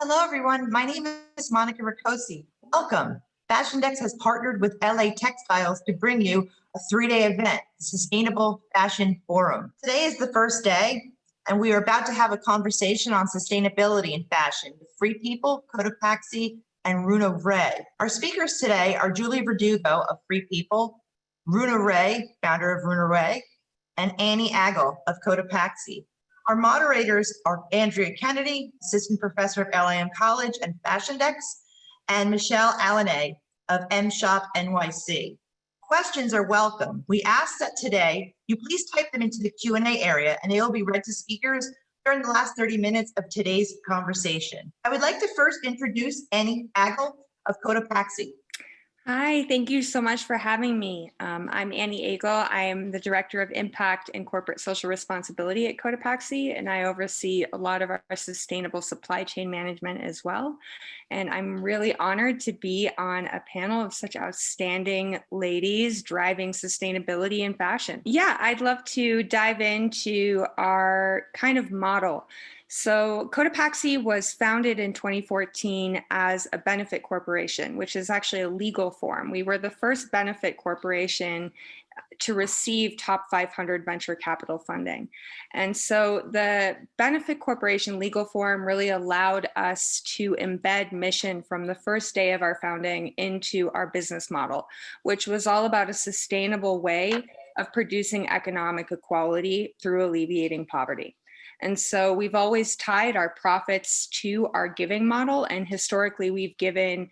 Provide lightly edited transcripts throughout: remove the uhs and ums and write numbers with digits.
Hello, everyone. My name is Monica Ricosi. Welcome. Fashiondex has partnered with LA Textiles to bring you a 3-day event, the Sustainable Fashion Forum. Today is the first day, and we are about to have a conversation on sustainability in fashion with Free People, Cotopaxi, and Runa. Our speakers today are Julie Verdugo of Free People, Runa, founder of Runa, and Annie Agle of Cotopaxi. Our moderators are Andrea Kennedy, Assistant Professor at Alleyne College and Fashiondex, and Michelle Alleyne of M-Shop NYC. Questions are welcome. We ask that today you please type them into the Q&A area and they will be read to speakers during the last 30 minutes of today's conversation. I would like to first introduce Annie Agle of Cotopaxi. Hi, thank you so much for having me. I'm Annie Agle. I am the Director of Impact and Corporate Social Responsibility at Cotopaxi, and I oversee a lot of our sustainable supply chain management as well. And I'm really honored to be on a panel of such outstanding ladies driving sustainability in fashion. Yeah, I'd love to dive into our kind of model. So Cotopaxi was founded in 2014 as a benefit corporation, which is actually a legal form. We were the first benefit corporation to receive top 500 venture capital funding. And so the benefit corporation legal form really allowed us to embed mission from the first day of our founding into our business model, which was all about a sustainable way of producing economic equality through alleviating poverty. And so we've always tied our profits to our giving model. And historically, we've given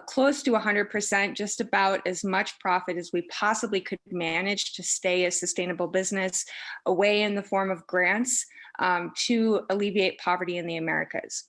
close to 100%, just about as much profit as we possibly could manage to stay a sustainable business away in the form of grants to alleviate poverty in the Americas.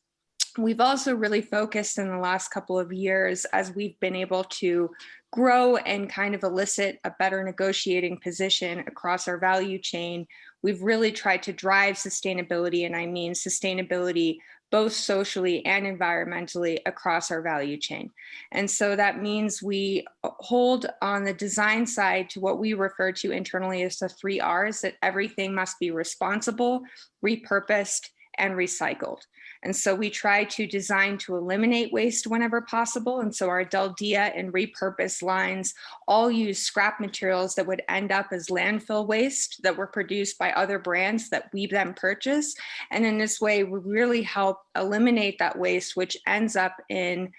We've also really focused in the last couple of years as we've been able to grow and kind of elicit a better negotiating position across our value chain. We've really tried to drive sustainability, and I mean sustainability both socially and environmentally across our value chain. And so that means we hold on the design side to what we refer to internally as the 3 R's, that everything must be responsible, repurposed, and recycled. And so we try to design to eliminate waste whenever possible. And so our Del Dia and repurpose lines all use scrap materials that would end up as landfill waste that were produced by other brands that we then purchase. And in this way, we really help eliminate that waste, which ends up in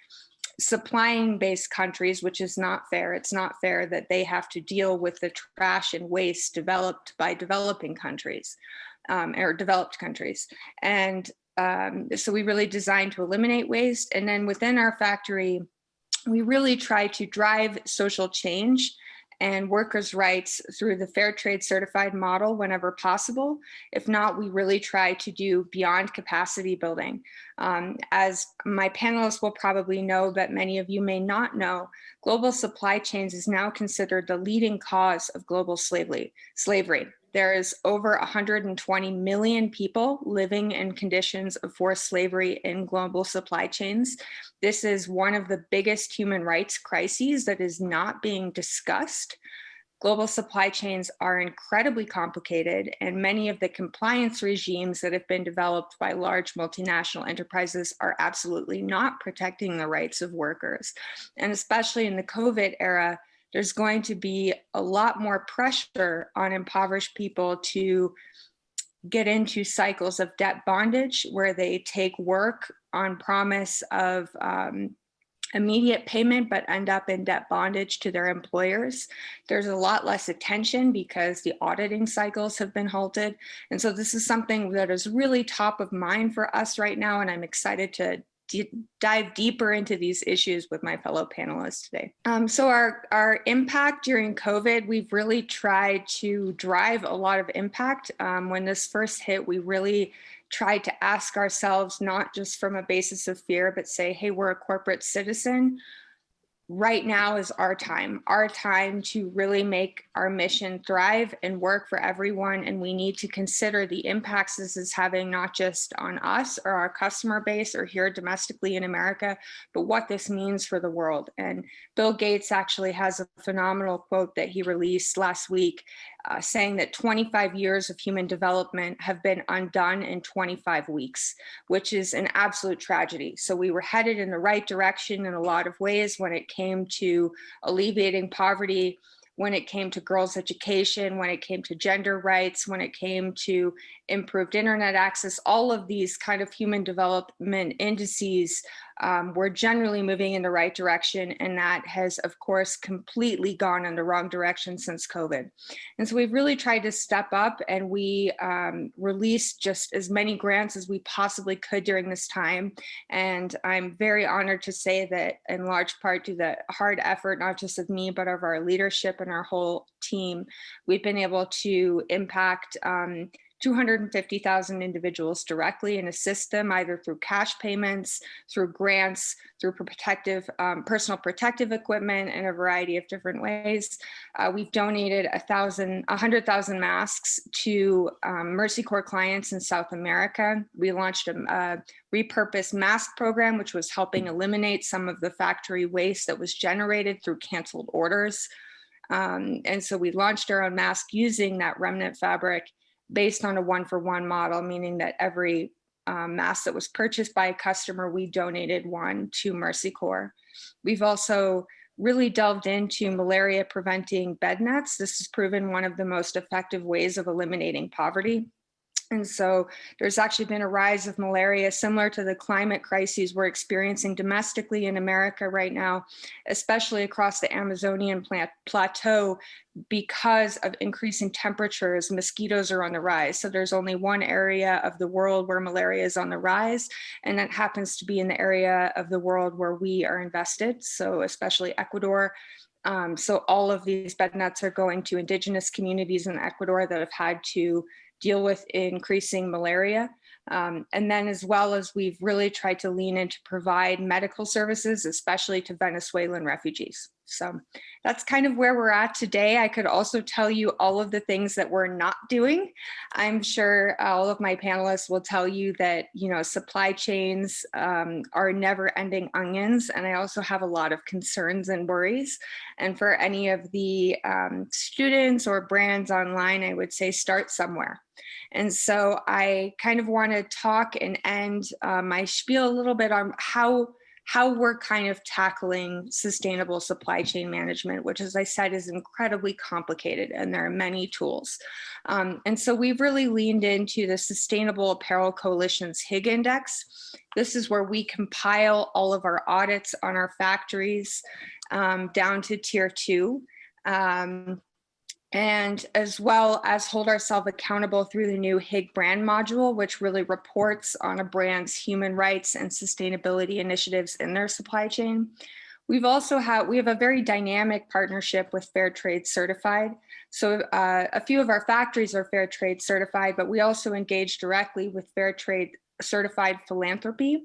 supplying based countries, which is not fair. It's not fair that they have to deal with the trash and waste developed by developing countries. Or developed countries. And so we really designed to eliminate waste. And then within our factory, we really try to drive social change and workers' rights through the fair trade certified model whenever possible. If not, we really try to do beyond capacity building. As my panelists will probably know, but many of you may not know, global supply chains is now considered the leading cause of global slavery. There is over 120 million people living in conditions of forced slavery in global supply chains. This is one of the biggest human rights crises that is not being discussed. Global supply chains are incredibly complicated, and many of the compliance regimes that have been developed by large multinational enterprises are absolutely not protecting the rights of workers. And especially in the COVID era, there's going to be a lot more pressure on impoverished people to get into cycles of debt bondage where they take work on promise of immediate payment, but end up in debt bondage to their employers. There's a lot less attention because the auditing cycles have been halted. And so this is something that is really top of mind for us right now. And I'm excited to dive deeper into these issues with my fellow panelists today. So our impact during COVID, we've really tried to drive a lot of impact. When this first hit, we really tried to ask ourselves, not just from a basis of fear, but say, hey, we're a corporate citizen. Right now is our time to really make our mission thrive and work for everyone. And we need to consider the impacts this is having, not just on us or our customer base or here domestically in America, but what this means for the world. And Bill Gates actually has a phenomenal quote that he released last week saying that 25 years of human development have been undone in 25 weeks, which is an absolute tragedy. So we were headed in the right direction in a lot of ways when it came to alleviating poverty, when it came to girls' education, when it came to gender rights, when it came to improved internet access. All of these kind of human development indices were generally moving in the right direction, and that has, of course, completely gone in the wrong direction since COVID. And so we've really tried to step up, and we released just as many grants as we possibly could during this time. And I'm very honored to say that in large part due to the hard effort, not just of me, but of our leadership and our whole team, we've been able to impact 250,000 individuals directly and assist them either through cash payments, through grants, through personal protective equipment in a variety of different ways. We've donated 100,000 masks to Mercy Corps clients in South America. We launched a repurposed mask program, which was helping eliminate some of the factory waste that was generated through canceled orders. And so we launched our own mask using that remnant fabric based on a one-for-one model, meaning that every mask that was purchased by a customer, we donated one to Mercy Corps. We've also really delved into malaria preventing bed nets. This has proven one of the most effective ways of eliminating poverty. And so there's actually been a rise of malaria similar to the climate crises we're experiencing domestically in America right now, especially across the Amazonian plateau. Because of increasing temperatures, mosquitoes are on the rise. So there's only one area of the world where malaria is on the rise, and that happens to be in the area of the world where we are invested, so especially Ecuador. So all of these bed nets are going to indigenous communities in Ecuador that have had to deal with increasing malaria. And then as well as we've really tried to lean in to provide medical services, especially to Venezuelan refugees. So that's kind of where we're at today. I could also tell you all of the things that we're not doing. I'm sure all of my panelists will tell you that, supply chains are never-ending onions. And I also have a lot of concerns and worries. And for any of the students or brands online, I would say start somewhere. And so I kind of want to talk and end my spiel a little bit on how we're kind of tackling sustainable supply chain management, which, as I said, is incredibly complicated, and there are many tools. And so we've really leaned into the Sustainable Apparel Coalition's HIG Index. This is where we compile all of our audits on our factories down to tier 2. And as well as hold ourselves accountable through the new HIG brand module, which really reports on a brand's human rights and sustainability initiatives in their supply chain. We have a very dynamic partnership with Fair Trade Certified. So a few of our factories are Fair Trade Certified, but we also engage directly with Fair Trade Certified Philanthropy,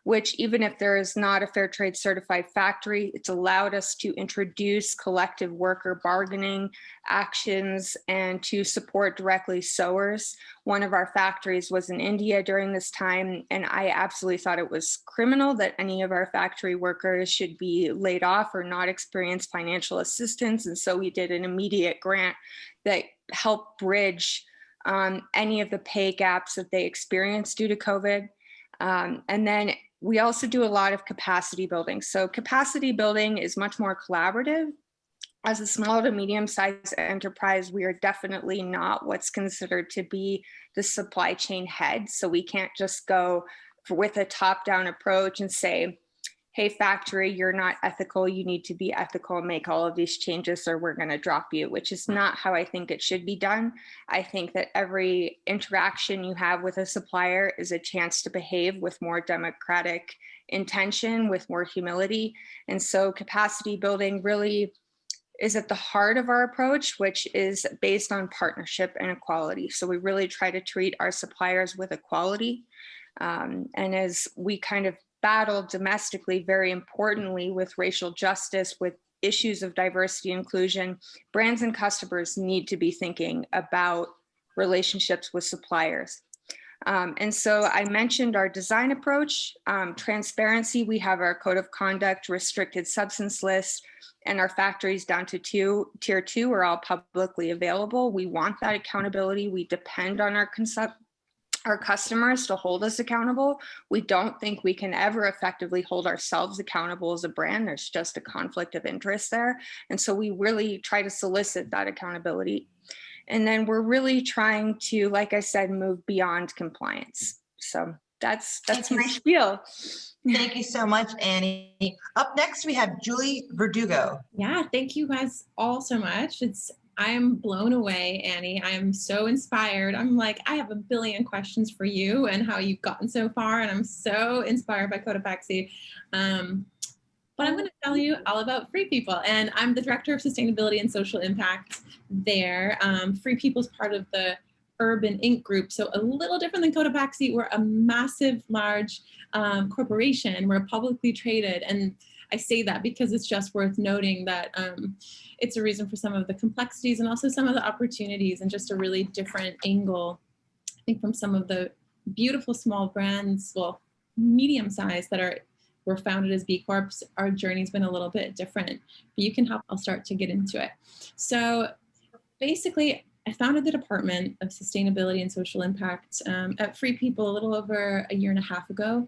which, even if there is not a Fair Trade Certified factory, it's allowed us to introduce collective worker bargaining actions and to support directly sewers. One of our factories was in India during this time, and I absolutely thought it was criminal that any of our factory workers should be laid off or not experience financial assistance. And so we did an immediate grant that helped bridge any of the pay gaps that they experienced due to COVID. And then we also do a lot of capacity building. So capacity building is much more collaborative. As a small to medium-sized enterprise, we are definitely not what's considered to be the supply chain head. So we can't just go with a top-down approach and say, hey, factory, you're not ethical, you need to be ethical and make all of these changes or we're going to drop you, which is not how I think it should be done. I think that every interaction you have with a supplier is a chance to behave with more democratic intention, with more humility. And so capacity building really is at the heart of our approach, which is based on partnership and equality. So we really try to treat our suppliers with equality. And as we kind of battle domestically, very importantly, with racial justice, with issues of diversity and inclusion, brands and customers need to be thinking about relationships with suppliers. And so I mentioned our design approach, transparency. We have our code of conduct, restricted substance list, and our factories down to tier 2 are all publicly available. We want that accountability. We depend on our customers to hold us accountable. We don't think we can ever effectively hold ourselves accountable as a brand. There's just a conflict of interest there. And so we really try to solicit that accountability. And then we're really trying to, like I said, move beyond compliance. So that's my spiel. Thank you so much, Annie. Up next, we have Julie Verdugo. Yeah, thank you guys all so much. I'm blown away, Annie. I am so inspired. I'm like, I have a billion questions for you and how you've gotten so far. And I'm so inspired by Cotopaxi. But I'm going to tell you all about Free People. And I'm the Director of Sustainability and Social Impact there. Free People is part of the Urban Inc. group. So a little different than Cotopaxi. We're a massive, large corporation. We're publicly traded. And I say that because it's just worth noting that it's a reason for some of the complexities and also some of the opportunities and just a really different angle, I think, from some of the beautiful small brands, well, medium size that were founded as B Corps. Our journey's been a little bit different, but you can help. I'll start to get into it. So basically, I founded the Department of Sustainability and Social Impact at Free People a little over a year and a half ago.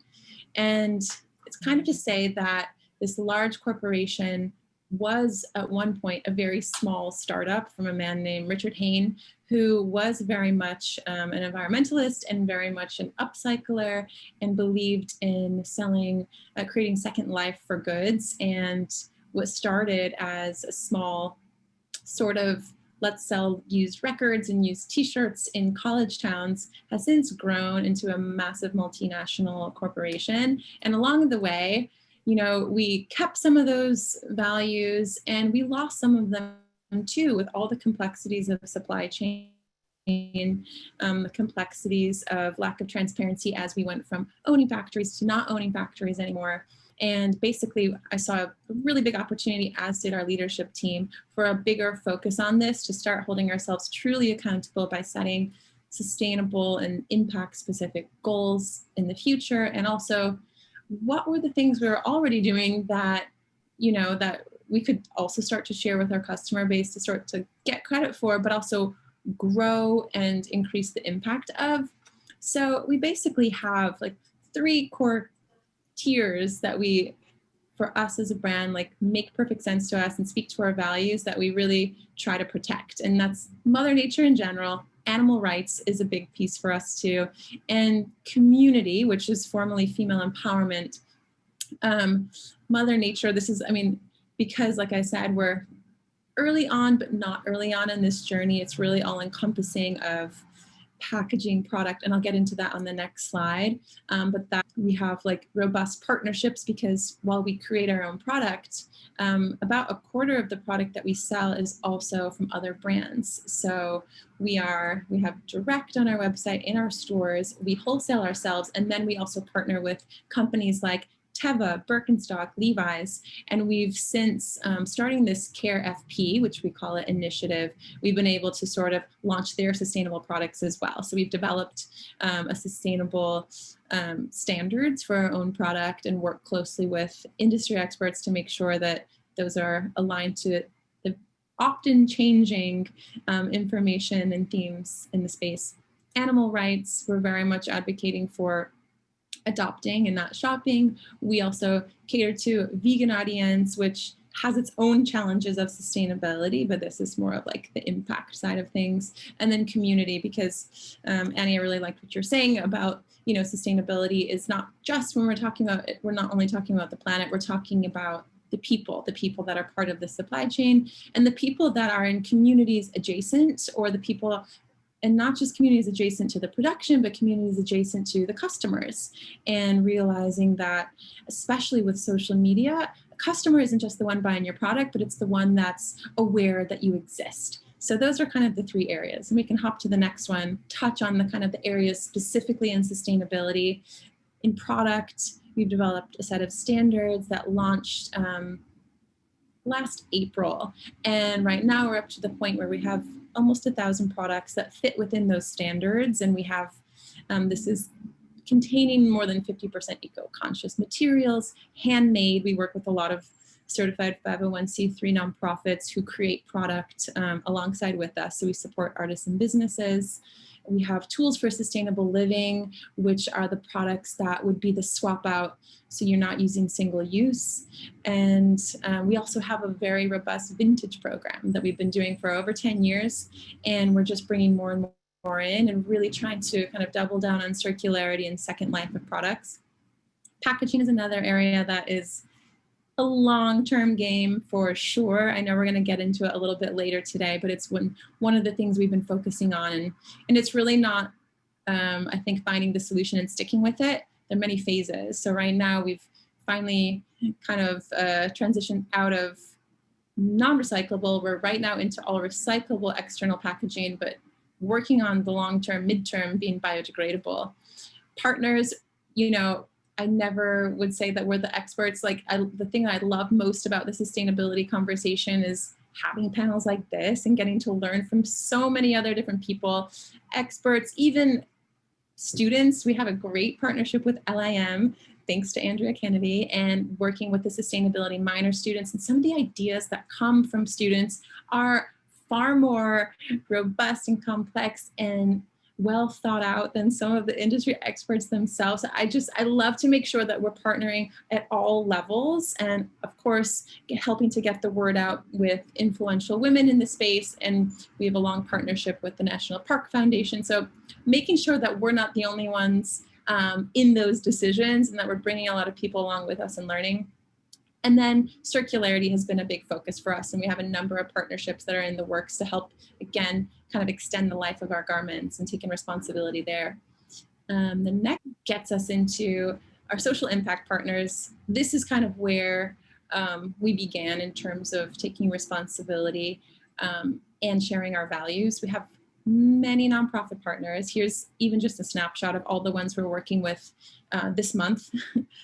And it's kind of to say that this large corporation was at one point a very small startup from a man named Richard Hain, who was very much an environmentalist and very much an upcycler and believed in creating second life for goods. And what started as a small sort of let's sell used records and used t-shirts in college towns has since grown into a massive multinational corporation. And along the way, we kept some of those values and we lost some of them too, with all the complexities of supply chain, the complexities of lack of transparency as we went from owning factories to not owning factories anymore. And basically, I saw a really big opportunity, as did our leadership team, for a bigger focus on this, to start holding ourselves truly accountable by setting sustainable and impact-specific goals in the future. And also, what were the things we were already doing that, that we could also start to share with our customer base to start to get credit for, but also grow and increase the impact of. So we basically have like 3 core tiers that for us as a brand, make perfect sense to us and speak to our values that we really try to protect. And that's Mother Nature in general. Animal rights is a big piece for us too. And community, which is formerly female empowerment. Mother Nature, because like I said, we're early on, but not early on in this journey. It's really all encompassing of packaging, product, and I'll get into that on the next slide. But that we have robust partnerships, because while we create our own product, about a quarter of the product that we sell is also from other brands. So we have direct on our website, in our stores, we wholesale ourselves, and then we also partner with companies like Teva, Birkenstock, Levi's, and we've since, starting this CARE FP, which we call it initiative, we've been able to sort of launch their sustainable products as well. So we've developed a sustainable standards for our own product and work closely with industry experts to make sure that those are aligned to the often changing information and themes in the space. Animal rights, we're very much advocating for adopting and not shopping. We also cater to a vegan audience, which has its own challenges of sustainability, but this is more of the impact side of things. And then community, because Annie, I really liked what you're saying about, sustainability is not just when we're talking about it, we're not only talking about the planet, we're talking about the people that are part of the supply chain, and the people that are in communities adjacent, or the people, and not just communities adjacent to the production, but communities adjacent to the customers. And realizing that, especially with social media, a customer isn't just the one buying your product, but it's the one that's aware that you exist. So those are kind of the 3 areas. And we can hop to the next one, touch on the kind of the areas specifically in sustainability. In product, we've developed a set of standards that launched last April. And right now we're up to the point where we have almost 1,000 products that fit within those standards. And we have This is containing more than 50% eco-conscious materials, handmade. We work with a lot of certified 501c3 nonprofits who create product alongside with us. So we support artists and businesses. We have tools for sustainable living, which are the products that would be the swap out, so you're not using single use. And we also have a very robust vintage program that we've been doing for over 10 years. And we're just bringing more and more in and really trying to kind of double down on circularity and second life of products. Packaging is another area that is a long-term game for sure. I know we're going to get into it a little bit later today, but it's one of the things we've been focusing on. And it's really not, I think, finding the solution and sticking with it. There are many phases. So right now we've finally kind of transitioned out of non-recyclable. We're right now into all recyclable external packaging, but working on the long-term, mid-term being biodegradable. Partners, you know, I never would say that we're the experts. Like the thing I love most about the sustainability conversation is having panels like this and getting to learn from so many other different people, experts, even students. We have a great partnership with LIM, thanks to Andrea Kennedy, and working with the sustainability minor students. And some of the ideas that come from students are far more robust and complex and well thought out than some of the industry experts themselves. I love to make sure that we're partnering at all levels, and of course, helping to get the word out with influential women in the space. And we have a long partnership with the National Park Foundation. So making sure that we're not the only ones in those decisions, and that we're bringing a lot of people along with us and learning. And then circularity has been a big focus for us, and we have a number of partnerships that are in the works to help, again, kind of extend the life of our garments and taking responsibility there. The next gets us into our social impact partners. This is kind of where we began in terms of taking responsibility and sharing our values. We have many nonprofit partners. Here's even just a snapshot of all the ones we're working with this month.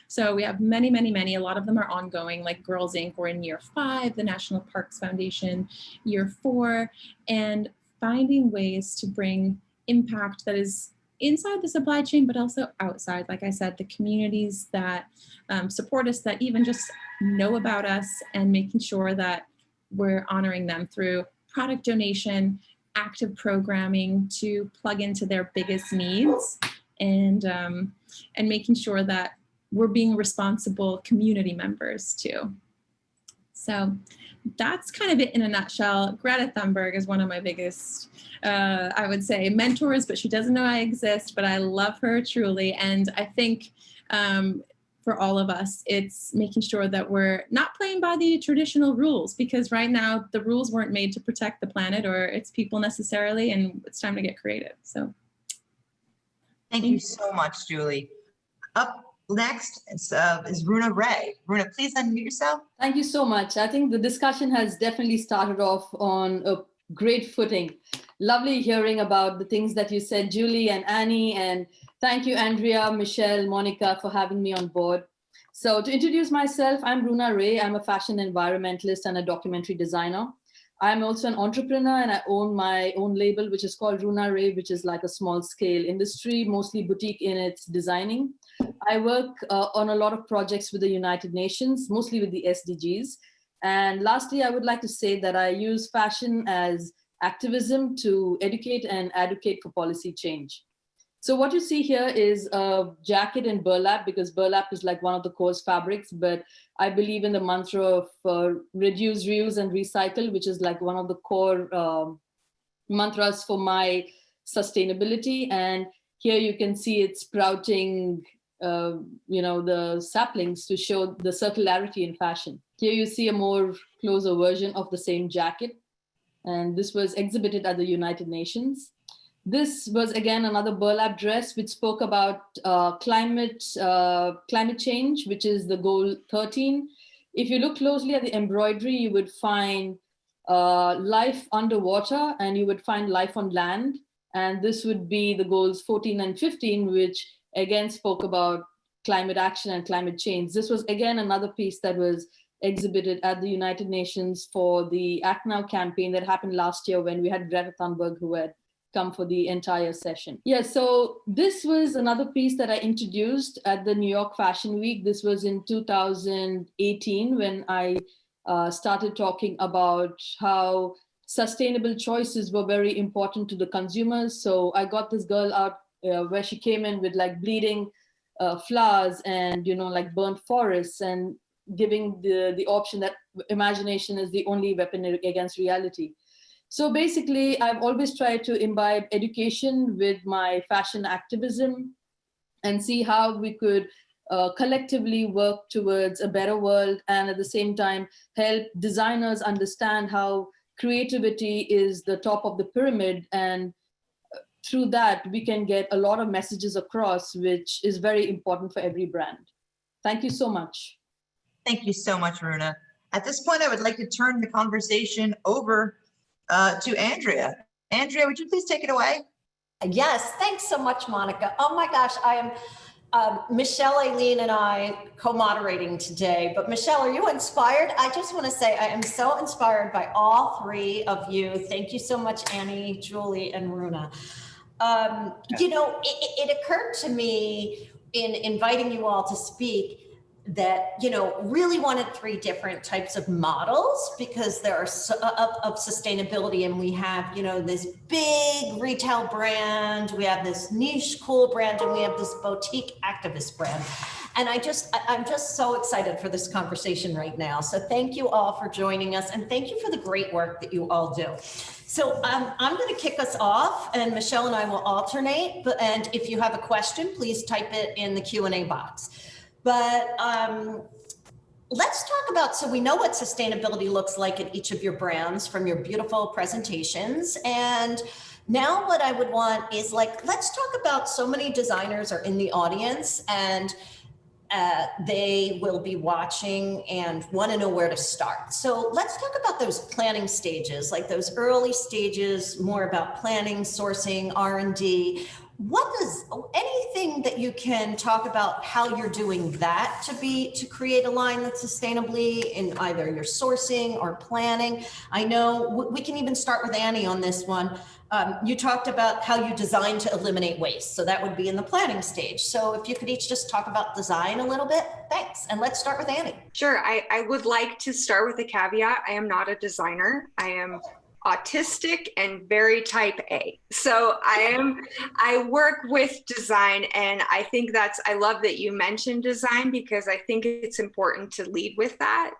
So we have many, many, many. A lot of them are ongoing, like Girls Inc. We're in year 5, the National Parks Foundation, year 4, and finding ways to bring impact that is inside the supply chain, but also outside. Like I said, the communities that support us, that even just know about us, and making sure that we're honoring them through product donation, active programming to plug into their biggest needs, and making sure that we're being responsible community members too. So that's kind of it in a nutshell. Greta Thunberg is one of my biggest, I would say, mentors, but she doesn't know I exist, but I love her truly. And I think for all of us, it's making sure that we're not playing by the traditional rules, because right now the rules weren't made to protect the planet or its people necessarily, and it's time to get creative. So thank you so much, Julie. Up next is Runa Ray. Runa, please unmute yourself. Thank you so much. I think the discussion has definitely started off on a great footing. Lovely hearing about the things that you said, Julie and Annie, and thank you, Andrea, Michelle, Monica, for having me on board. So to introduce myself, I'm Runa Ray. I'm a fashion environmentalist and a documentary designer. I'm also an entrepreneur, and I own my own label, which is called Runa Ray, which is like a small scale industry, mostly boutique in its designing. I work on a lot of projects with the United Nations, mostly with the SDGs. And lastly, I would like to say that I use fashion as activism to educate and advocate for policy change. So what you see here is a jacket in burlap, because burlap is like one of the core fabrics, but I believe in the mantra of reduce, reuse, and recycle, which is like one of the core mantras for my sustainability. And here you can see it sprouting, the saplings to show the circularity in fashion. Here you see a more closer version of the same jacket. And this was exhibited at the United Nations. This was, again, another burlap dress, which spoke about climate change, which is the goal 13. If you look closely at the embroidery, you would find life underwater, and you would find life on land. And this would be the goals 14 and 15, which again spoke about climate action and climate change. This was, again, another piece that was exhibited at the United Nations for the Act Now campaign that happened last year, when we had Greta Thunberg, who had come for the entire session. Yeah, so this was another piece that I introduced at the New York Fashion Week. This was in 2018 when I started talking about how sustainable choices were very important to the consumers. So I got this girl out where she came in with like bleeding flowers and, you know, like burnt forests, and giving the option that imagination is the only weapon against reality. So basically, I've always tried to imbibe education with my fashion activism and see how we could collectively work towards a better world, and at the same time help designers understand how creativity is the top of the pyramid, and through that we can get a lot of messages across, which is very important for every brand. Thank you so much. Thank you so much, Runa. At this point, I would like to turn the conversation over to Andrea. Andrea, would you please take it away? Yes, thanks so much, Monica. Oh my gosh, I am Michelle, Alleyne, and I co-moderating today. But Michelle, are you inspired? I just want to say I am so inspired by all three of you. Thank you so much, Annie, Julie, and Runa. You know, it occurred to me in inviting you all to speak that, you know, really wanted three different types of models, because there are of sustainability, and we have, you know, this big retail brand, we have this niche cool brand, and we have this boutique activist brand. And I'm just so excited for this conversation right now. So thank you all for joining us, and thank you for the great work that you all do. So I'm going to kick us off, and Michelle and I will alternate. And if you have a question, please type it in the Q&A box. But let's talk about, so we know what sustainability looks like in each of your brands from your beautiful presentations. And now what I would want is, like, let's talk about, so many designers are in the audience, and they will be watching and want to know where to start. So let's talk about those planning stages, like those early stages, more about planning, sourcing, R&D. What does, anything that you can talk about how you're doing that to create a line that's sustainably in either your sourcing or planning? I know we can even start with Annie on this one. You talked about how you design to eliminate waste. So that would be in the planning stage. So if you could each just talk about design a little bit, thanks. And let's start with Annie. Sure, I would like to start with a caveat. I am not a designer. I am autistic and very type A. So I work with design, and I think I love that you mentioned design, because I think it's important to lead with that.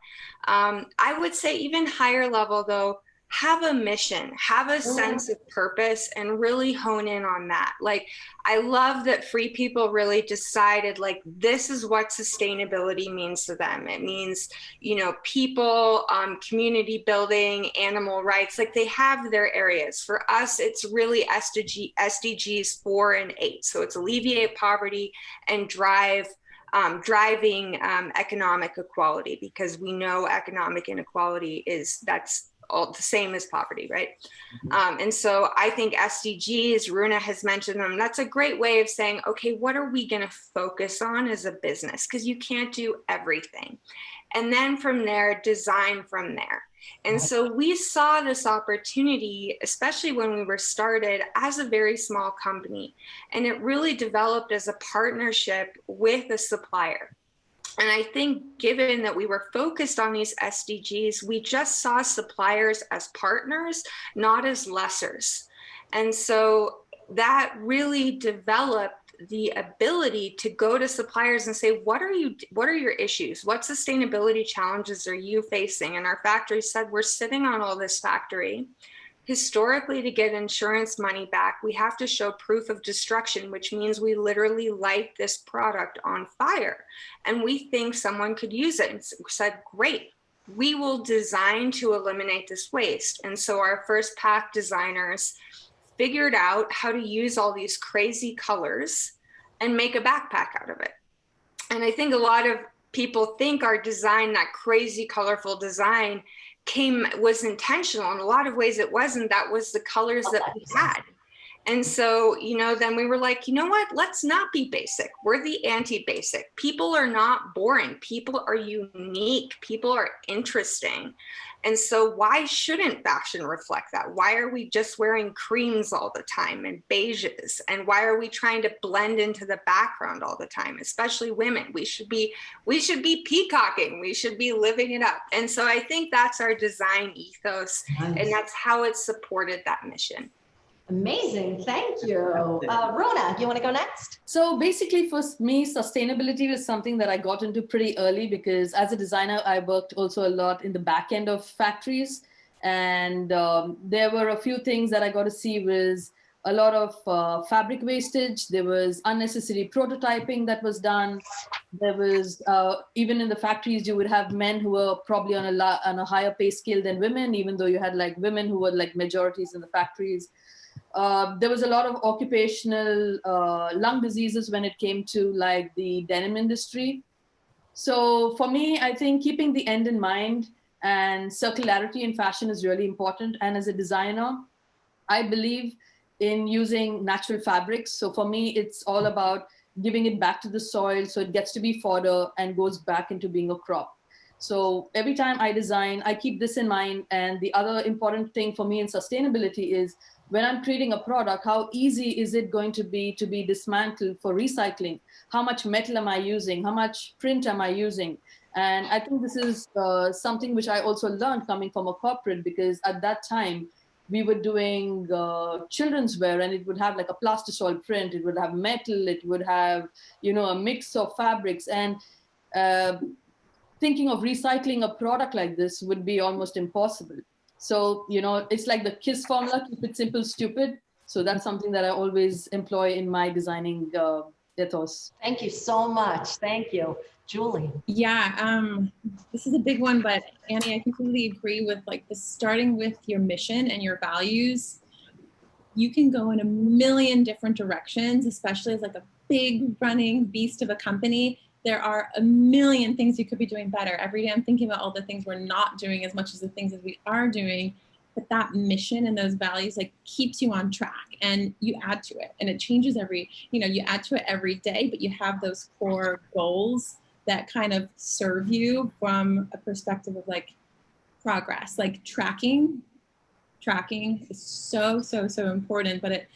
I would say even higher level though, have a mission, have a sense of purpose, and really hone in on that. Like, I love that Free People really decided, like, this is what sustainability means to them. It means, you know, people, community building, animal rights, like they have their areas. For us, it's really SDGs 4 and 8. So it's alleviate poverty and driving economic equality, because we know economic inequality that's all the same as poverty, right? And so I think SDGs, Runa has mentioned them, that's a great way of saying, okay, what are we going to focus on as a business? Because you can't do everything. And then from there, design from there. And so we saw this opportunity, especially when we were started as a very small company, and it really developed as a partnership with a supplier. And I think given that we were focused on these SDGs, we just saw suppliers as partners, not as lessers. And so that really developed the ability to go to suppliers and say, what are your issues? What sustainability challenges are you facing? And our factory said, we're sitting on all this factory. Historically, to get insurance money back, we have to show proof of destruction, which means we literally light this product on fire. And we think someone could use it. And said, great, we will design to eliminate this waste. And so our first pack designers figured out how to use all these crazy colors and make a backpack out of it. And I think a lot of people think our design, that crazy, colorful design, was intentional. In a lot of ways it wasn't. That was the colors that we had. And so, then we were like, you know what? Let's not be basic. We're the anti-basic. People are not boring. People are unique. People are interesting. And so why shouldn't fashion reflect that? Why are we just wearing creams all the time and beiges? And why are we trying to blend into the background all the time, especially women? We should be peacocking. We should be living it up. And so I think that's our design ethos. Nice. And that's how it supported that mission. Amazing. Thank you. Runa, you want to go next? So basically for me, sustainability was something that I got into pretty early because as a designer, I worked also a lot in the back end of factories. And there were a few things that I got to see was a lot of fabric wastage. There was unnecessary prototyping that was done. There was, even in the factories, you would have men who were probably on a higher pay scale than women, even though you had like women who were like majorities in the factories. There was a lot of occupational lung diseases when it came to like the denim industry. So for me, I think keeping the end in mind and circularity in fashion is really important. And as a designer, I believe in using natural fabrics. So for me, it's all about giving it back to the soil so it gets to be fodder and goes back into being a crop. So every time I design, I keep this in mind. And the other important thing for me in sustainability is when I'm creating a product, how easy is it going to be dismantled for recycling? How much metal am I using? How much print am I using? And I think this is something which I also learned coming from a corporate, because at that time we were doing children's wear, and it would have like a plastisol print. It would have metal. It would have, a mix of fabrics. And thinking of recycling a product like this would be almost impossible. So, it's like the KISS formula, keep it simple, stupid. So that's something that I always employ in my designing ethos. Thank you so much. Thank you. Julie. Yeah, this is a big one, but Annie, I completely agree with like the starting with your mission and your values. You can go in a million different directions, especially as like a big running beast of a company. There are a million things you could be doing better. Every day I'm thinking about all the things we're not doing as much as the things that we are doing. But that mission and those values like keeps you on track, and you add to it, and it changes you add to it every day, but you have those core goals that kind of serve you from a perspective of like progress. Like tracking is so important, but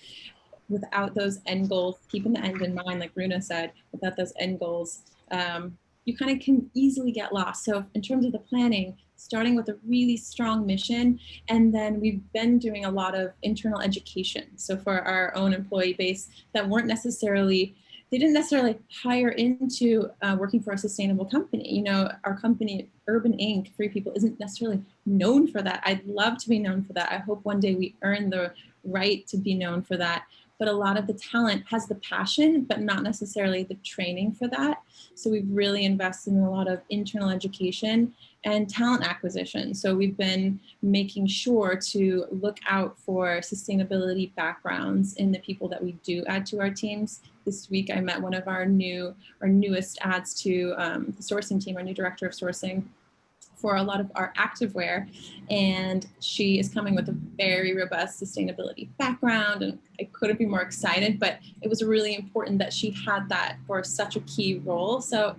without those end goals, keeping the end in mind, like Runa said, without those end goals, you kind of can easily get lost. So in terms of the planning, starting with a really strong mission, and then we've been doing a lot of internal education. So for our own employee base that they didn't necessarily hire into working for a sustainable company. Our company, Urban Inc., Free People, isn't necessarily known for that. I'd love to be known for that. I hope one day we earn the right to be known for that. But a lot of the talent has the passion, but not necessarily the training for that. So we've really invested in a lot of internal education and talent acquisition. So we've been making sure to look out for sustainability backgrounds in the people that we do add to our teams. This week, I met one of our newest adds to the sourcing team, our new director of sourcing, for a lot of our activewear, and she is coming with a very robust sustainability background, and I couldn't be more excited, but it was really important that she had that for such a key role. So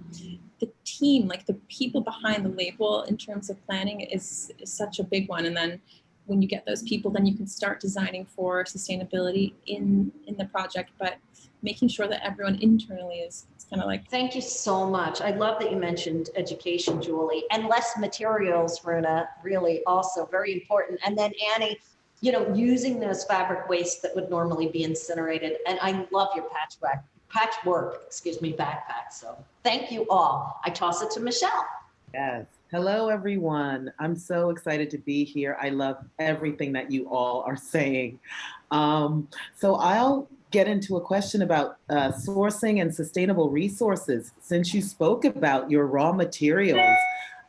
the team, like the people behind the label in terms of planning is such a big one. And then when you get those people, then you can start designing for sustainability in the project, but making sure that everyone internally is kind of like. Thank you so much. I love that you mentioned education, Julie, and less materials, Runa, really also very important. And then Annie, using those fabric wastes that would normally be incinerated. And I love your patchwork, backpack. So thank you all. I toss it to Michelle. Yes. Hello, everyone. I'm so excited to be here. I love everything that you all are saying. So I'll get into a question about sourcing and sustainable resources. Since you spoke about your raw materials,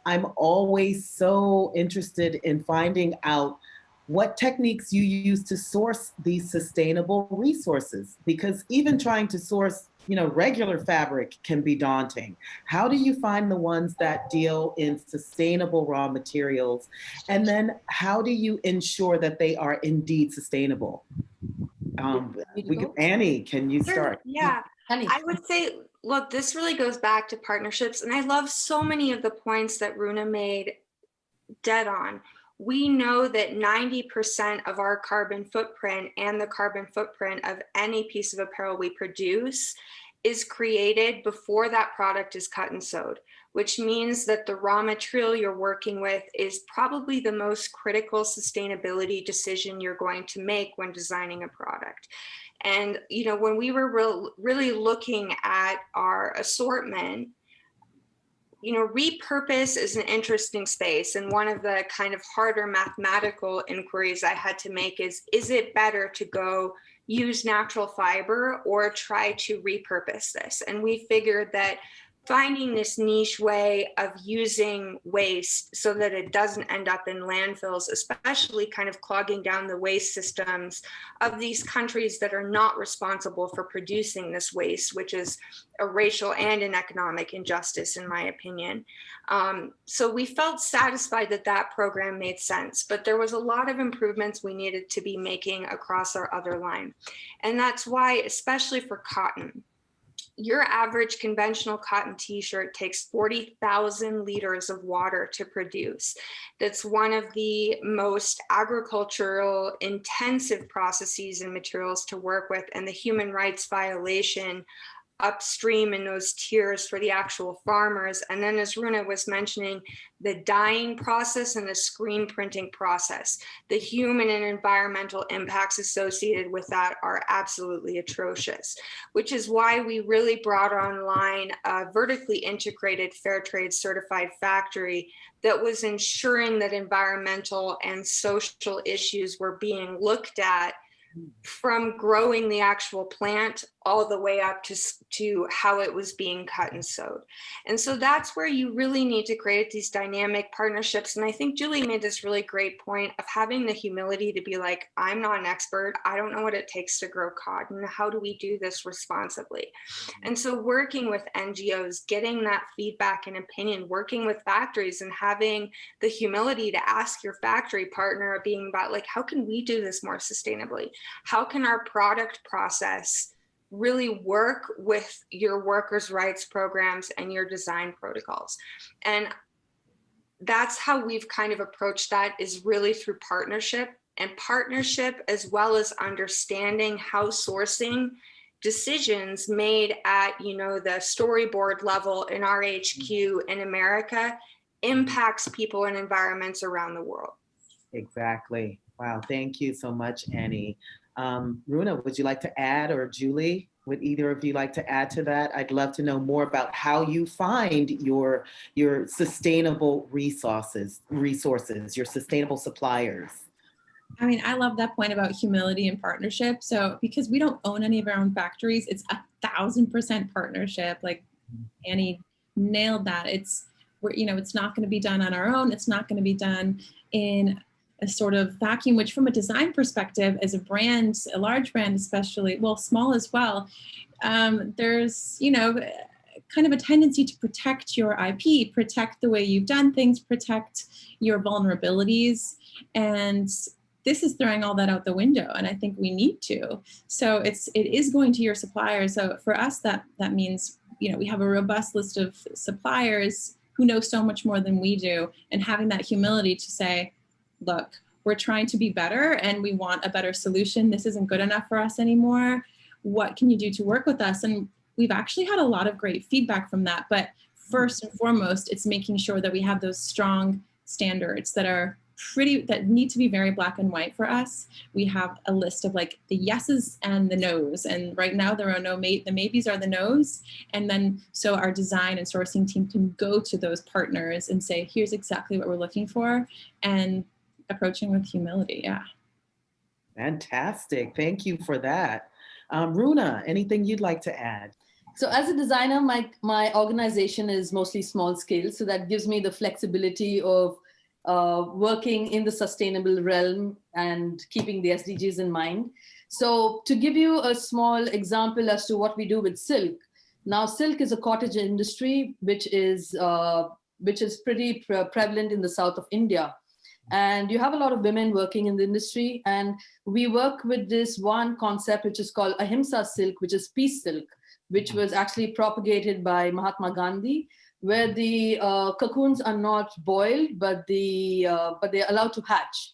I'm always so interested in finding out what techniques you use to source these sustainable resources, because even trying to source regular fabric can be daunting. How do you find the ones that deal in sustainable raw materials? And then how do you ensure that they are indeed sustainable? Annie, can you Sure. start? Yeah. Annie. I would say, look, this really goes back to partnerships. And I love so many of the points that Runa made dead on. We know that 90% of our carbon footprint and the carbon footprint of any piece of apparel we produce is created before that product is cut and sewed, which means that the raw material you're working with is probably the most critical sustainability decision you're going to make when designing a product. And, you know, when we were really looking at our assortment, you know, repurpose is an interesting space. And one of the kind of harder mathematical inquiries I had to make is it better to go use natural fiber or try to repurpose this? And we figured that finding this niche way of using waste so that it doesn't end up in landfills, especially kind of clogging down the waste systems of these countries that are not responsible for producing this waste, which is a racial and an economic injustice, in my opinion. So we felt satisfied that that program made sense, but there was a lot of improvements we needed to be making across our other line. And that's why, especially for cotton, your average conventional cotton t-shirt takes 40,000 liters of water to produce. That's one of the most agricultural intensive processes and materials to work with, and the human rights violation upstream in those tiers for the actual farmers. And then, as Runa was mentioning, the dyeing process and the screen printing process, the human and environmental impacts associated with that are absolutely atrocious, which is why we really brought online a vertically integrated fair trade certified factory that was ensuring that environmental and social issues were being looked at from growing the actual plant all the way up to how it was being cut and sewed. And so that's where you really need to create these dynamic partnerships. And I think Julie made this really great point of having the humility to be like, I'm not an expert. I don't know what it takes to grow cotton. How do we do this responsibly? And so working with NGOs, getting that feedback and opinion, working with factories and having the humility to ask your factory partner, being about like, how can we do this more sustainably? How can our product process really work with your workers' rights programs and your design protocols? And that's how we've kind of approached that, is really through partnership, and partnership as well as understanding how sourcing decisions made at, you know, the storyboard level in our HQ in America impacts people and environments around the world. Exactly. Wow. Thank you so much, Annie. Runa, would you like to add, or Julie, would either of you like to add to that? I'd love to know more about how you find your sustainable resources, your sustainable suppliers. I mean, I love that point about humility and partnership. So because we don't own any of our own factories, it's 1,000% partnership. Like Annie nailed that. It's not going to be done on our own. It's not going to be done in a sort of vacuum, which from a design perspective, as a brand, a large brand especially, well, small as well, there's, you know, kind of a tendency to protect your IP, protect the way you've done things, protect your vulnerabilities. And this is throwing all that out the window. And I think we need to. So it is going to your suppliers. So for us, that means, you know, we have a robust list of suppliers who know so much more than we do, and having that humility to say, look, we're trying to be better and we want a better solution. This isn't good enough for us anymore. What can you do to work with us? And we've actually had a lot of great feedback from that. But first and foremost, it's making sure that we have those strong standards that need to be very black and white for us. We have a list of like the yeses and the nos. And right now there are the maybes are the nos. And then so our design and sourcing team can go to those partners and say, here's exactly what we're looking for. And approaching with humility. Yeah. Fantastic. Thank you for that. Runa, anything you'd like to add? So as a designer, my organization is mostly small scale. So that gives me the flexibility of working in the sustainable realm and keeping the SDGs in mind. So to give you a small example as to what we do with silk. Now, silk is a cottage industry, which is pretty prevalent in the south of India. And you have a lot of women working in the industry. And we work with this one concept, which is called Ahimsa silk, which is peace silk, which was actually propagated by Mahatma Gandhi, where the cocoons are not boiled, but they're allowed to hatch.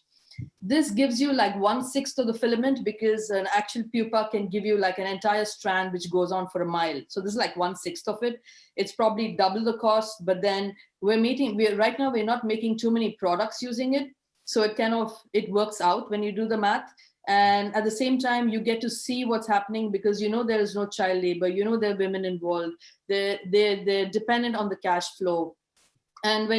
This gives you like 1/6 of the filament, because an actual pupa can give you like an entire strand which goes on for a mile. So this is like 1/6 of it. It's probably double the cost, but then right now we're not making too many products using it. So it works out when you do the math. And at the same time, you get to see what's happening, because there is no child labor, there are women involved. They're dependent on the cash flow. And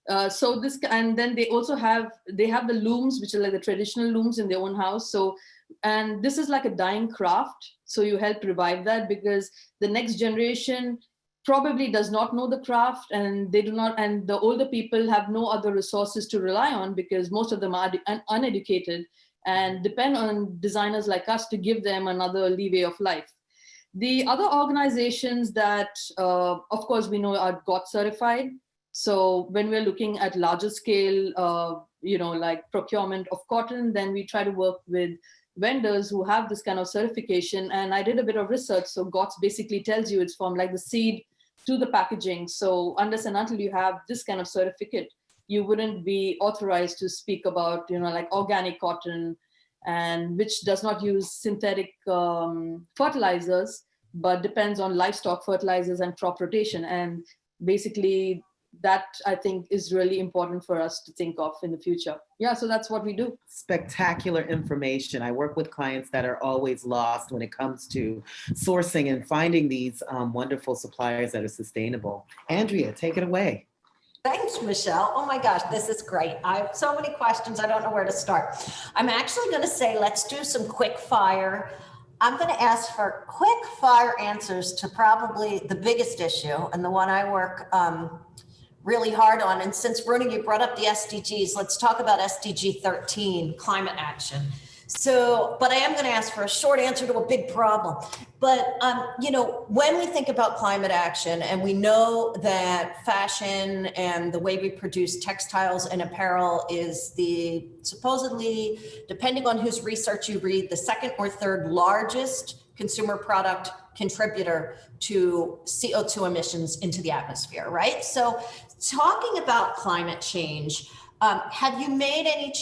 and then they also have the looms, which are like the traditional looms in their own house. So, and this is like a dying craft. So you help revive that, because the next generation probably does not know the craft, and they do not, and the older people have no other resources to rely on, because most of them are uneducated and depend on designers like us to give them another leeway of life. The other organizations that, of course, we know are GOT certified. So when we're looking at larger scale, like procurement of cotton, then we try to work with vendors who have this kind of certification. And I did a bit of research. So GOTS basically tells you it's from like the seed to the packaging. So unless and until you have this kind of certificate, you wouldn't be authorized to speak about, like organic cotton, and which does not use synthetic fertilizers, but depends on livestock fertilizers and crop rotation. And basically, that I think is really important for us to think of in the future. Yeah, so that's what we do. Spectacular information. I work with clients that are always lost when it comes to sourcing and finding these wonderful suppliers that are sustainable. Andrea, take it away. Thanks, Michelle. Oh my gosh, this is great. I have so many questions. I don't know where to start. I'm actually going to say, let's do some quick fire. I'm going to ask for quick fire answers to probably the biggest issue, and the one I work really hard on. And since Runa, you brought up the SDGs, let's talk about SDG 13, climate action. So, but I am going to ask for a short answer to a big problem. But, when we think about climate action, and we know that fashion and the way we produce textiles and apparel is supposedly, depending on whose research you read, the second or third largest consumer product contributor to CO2 emissions into the atmosphere, right? So talking about climate change, have you made any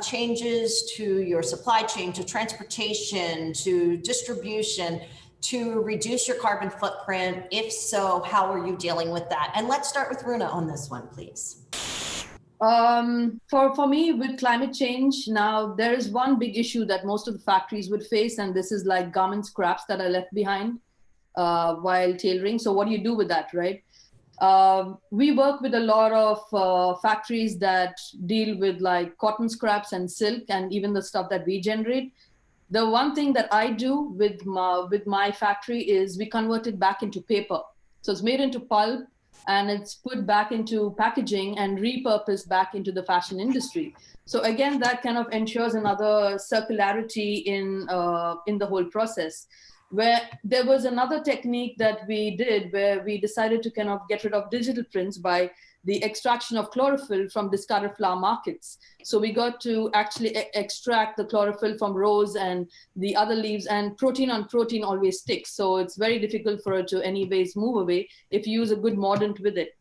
changes to your supply chain, to transportation, to distribution, to reduce your carbon footprint? If so, how are you dealing with that? And let's start with Runa on this one, please. For me, with climate change, now there is one big issue that most of the factories would face, and this is like garment scraps that are left behind while tailoring. So what do you do with that, right? We work with a lot of factories that deal with like cotton scraps and silk, and even the stuff that we generate. The one thing that I do with my factory is we convert it back into paper. So it's made into pulp, and it's put back into packaging and repurposed back into the fashion industry. So again, that kind of ensures another circularity in the whole process. Where there was another technique that we did, where we decided to kind of get rid of digital prints by the extraction of chlorophyll from discarded flower markets. So we got to actually extract the chlorophyll from rose and the other leaves, and protein on protein always sticks. So it's very difficult for it to anyways move away if you use a good mordant with it.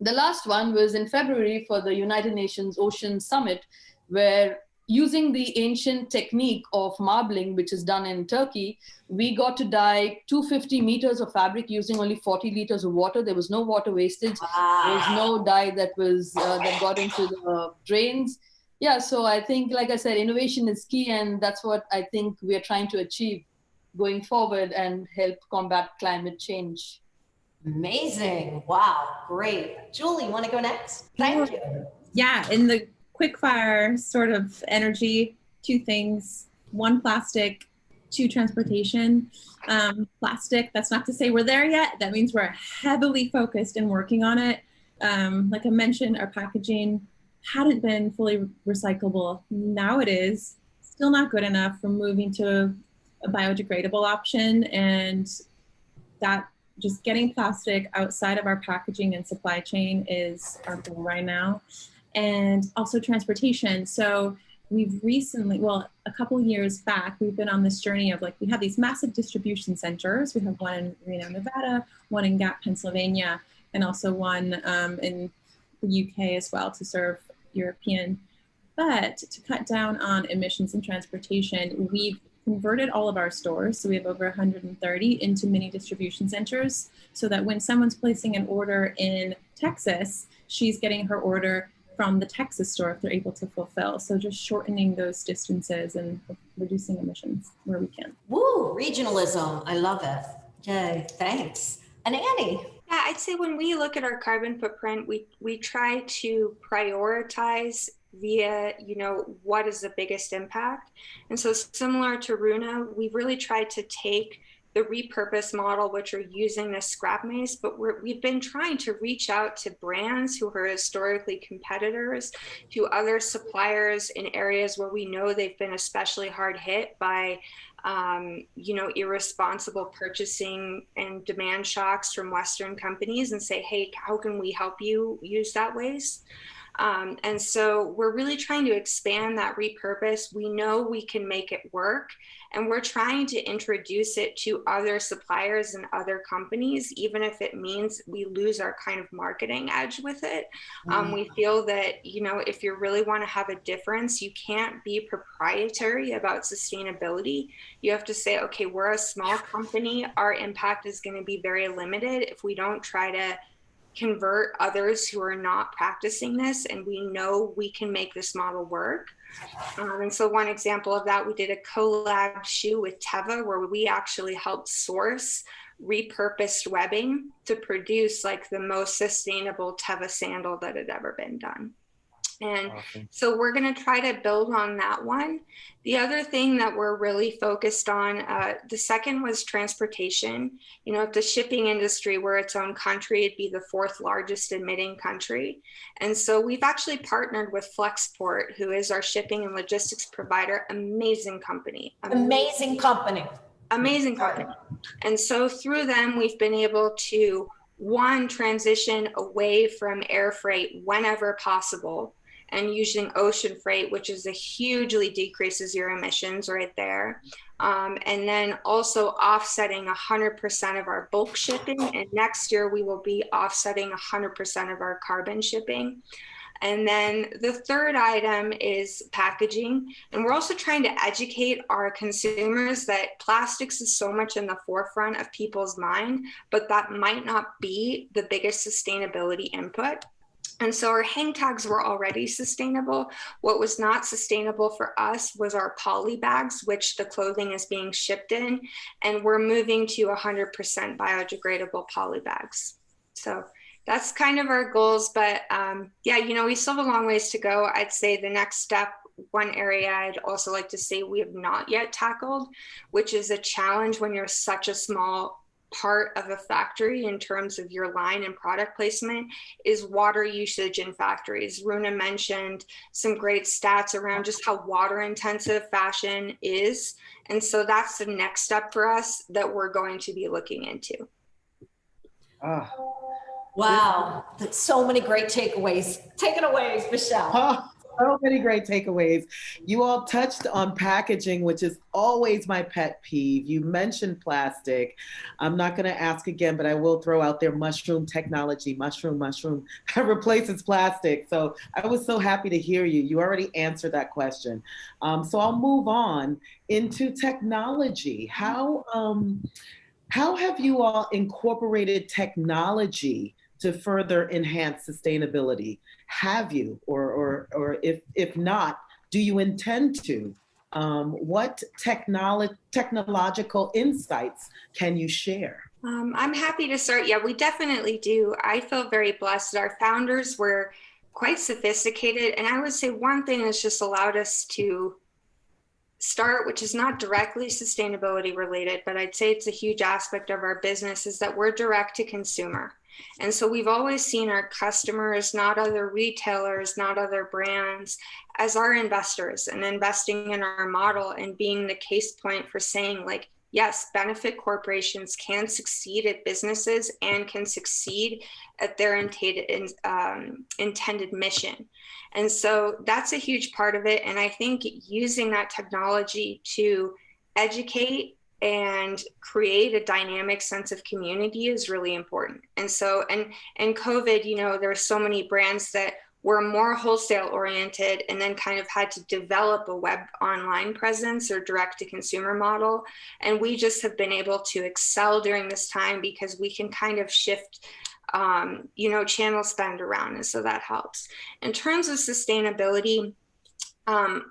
The last one was in February for the United Nations Ocean Summit, where using the ancient technique of marbling, which is done in Turkey, we got to dye 250 meters of fabric using only 40 liters of water. There was no water wastage. Wow. There was no dye that got into the drains. Yeah, so I think, like I said, innovation is key, and that's what I think we are trying to achieve going forward and help combat climate change. Amazing. Wow, great. Julie, you want to go next? Thank you. Yeah, in the quickfire sort of energy, two things: one, plastic; two, transportation. Plastic, that's not to say we're there yet. That means we're heavily focused and working on it. Like I mentioned, our packaging hadn't been fully recyclable. Now it is. Still not good enough. We're moving to a biodegradable option, and that just getting plastic outside of our packaging and supply chain is our goal right now. and also transportation. So we've recently, well, a couple years back, we've been on this journey of like, we have these massive distribution centers. We have one in Reno, Nevada, one in Gap, Pennsylvania, and also one in the UK as well to serve European. But to cut down on emissions and transportation, we've converted all of our stores, so we have over 130, into mini distribution centers, so that when someone's placing an order in Texas, she's getting her order from the Texas store if they're able to fulfill. So just shortening those distances and reducing emissions where we can. Woo, regionalism. I love it. Yay, thanks. And Annie. Yeah, I'd say when we look at our carbon footprint, we try to prioritize via, what is the biggest impact. And so similar to Runa, we've really tried to take the repurpose model, which are using the scrap maze, but we've been trying to reach out to brands who are historically competitors, to other suppliers in areas where we know they've been especially hard hit by irresponsible purchasing and demand shocks from Western companies, and say, hey, how can we help you use that waste? And so we're really trying to expand that repurpose. We know we can make it work, and we're trying to introduce it to other suppliers and other companies, even if it means we lose our kind of marketing edge with it. We feel that, if you really want to have a difference, you can't be proprietary about sustainability. You have to say, okay, we're a small company. Our impact is going to be very limited if we don't try to convert others who are not practicing this, and we know we can make this model work. And so one example of that, we did a collab shoe with Teva, where we actually helped source repurposed webbing to produce like the most sustainable Teva sandal that had ever been done. And so we're going to try to build on that one. The other thing that we're really focused on, the second was transportation. If the shipping industry were its own country, it'd be the 4th largest emitting country. And so we've actually partnered with Flexport, who is our shipping and logistics provider. Amazing company. Amazing company. Amazing company. And so through them, we've been able to, one, transition away from air freight whenever possible, and using ocean freight, which is hugely decreases your emissions right there. And then also offsetting 100% of our bulk shipping. And next year we will be offsetting 100% of our carbon shipping. And then the third item is packaging. And we're also trying to educate our consumers that plastics is so much in the forefront of people's mind, but that might not be the biggest sustainability input. And so our hang tags were already sustainable. What was not sustainable for us was our poly bags, which the clothing is being shipped in. And we're moving to 100% biodegradable poly bags. So that's kind of our goals. But we still have a long ways to go. I'd say the next step, one area I'd also like to say we have not yet tackled, which is a challenge when you're such a small part of a factory in terms of your line and product placement, is water usage in factories. Runa mentioned some great stats around just how water intensive fashion is. And so that's the next step for us that we're going to be looking into. Wow, that's so many great takeaways. Take it away, Michelle. So many great takeaways. You all touched on packaging, which is always my pet peeve. You mentioned plastic. I'm not going to ask again, but I will throw out there mushroom technology, mushroom that replaces plastic. So I was so happy to hear you. You already answered that question. So I'll move on into technology. How have you all incorporated technology to further enhance sustainability? Have you, or if not, do you intend to? What technological insights can you share? I'm happy to start. Yeah, we definitely do. I feel very blessed. Our founders were quite sophisticated. And I would say one thing that's just allowed us to start, which is not directly sustainability related, but I'd say it's a huge aspect of our business, is that we're direct to consumer. And so we've always seen our customers, not other retailers, not other brands, as our investors, and investing in our model and being the case point for saying, like, yes, benefit corporations can succeed at businesses and can succeed at their intended mission. And so that's a huge part of it. And I think using that technology to educate and create a dynamic sense of community is really important. And so, and COVID, you know, there are so many brands that were more wholesale oriented and then kind of had to develop a web online presence or direct to consumer model. And we just have been able to excel during this time because we can kind of shift you know, channel spend around. And so that helps. In terms of sustainability,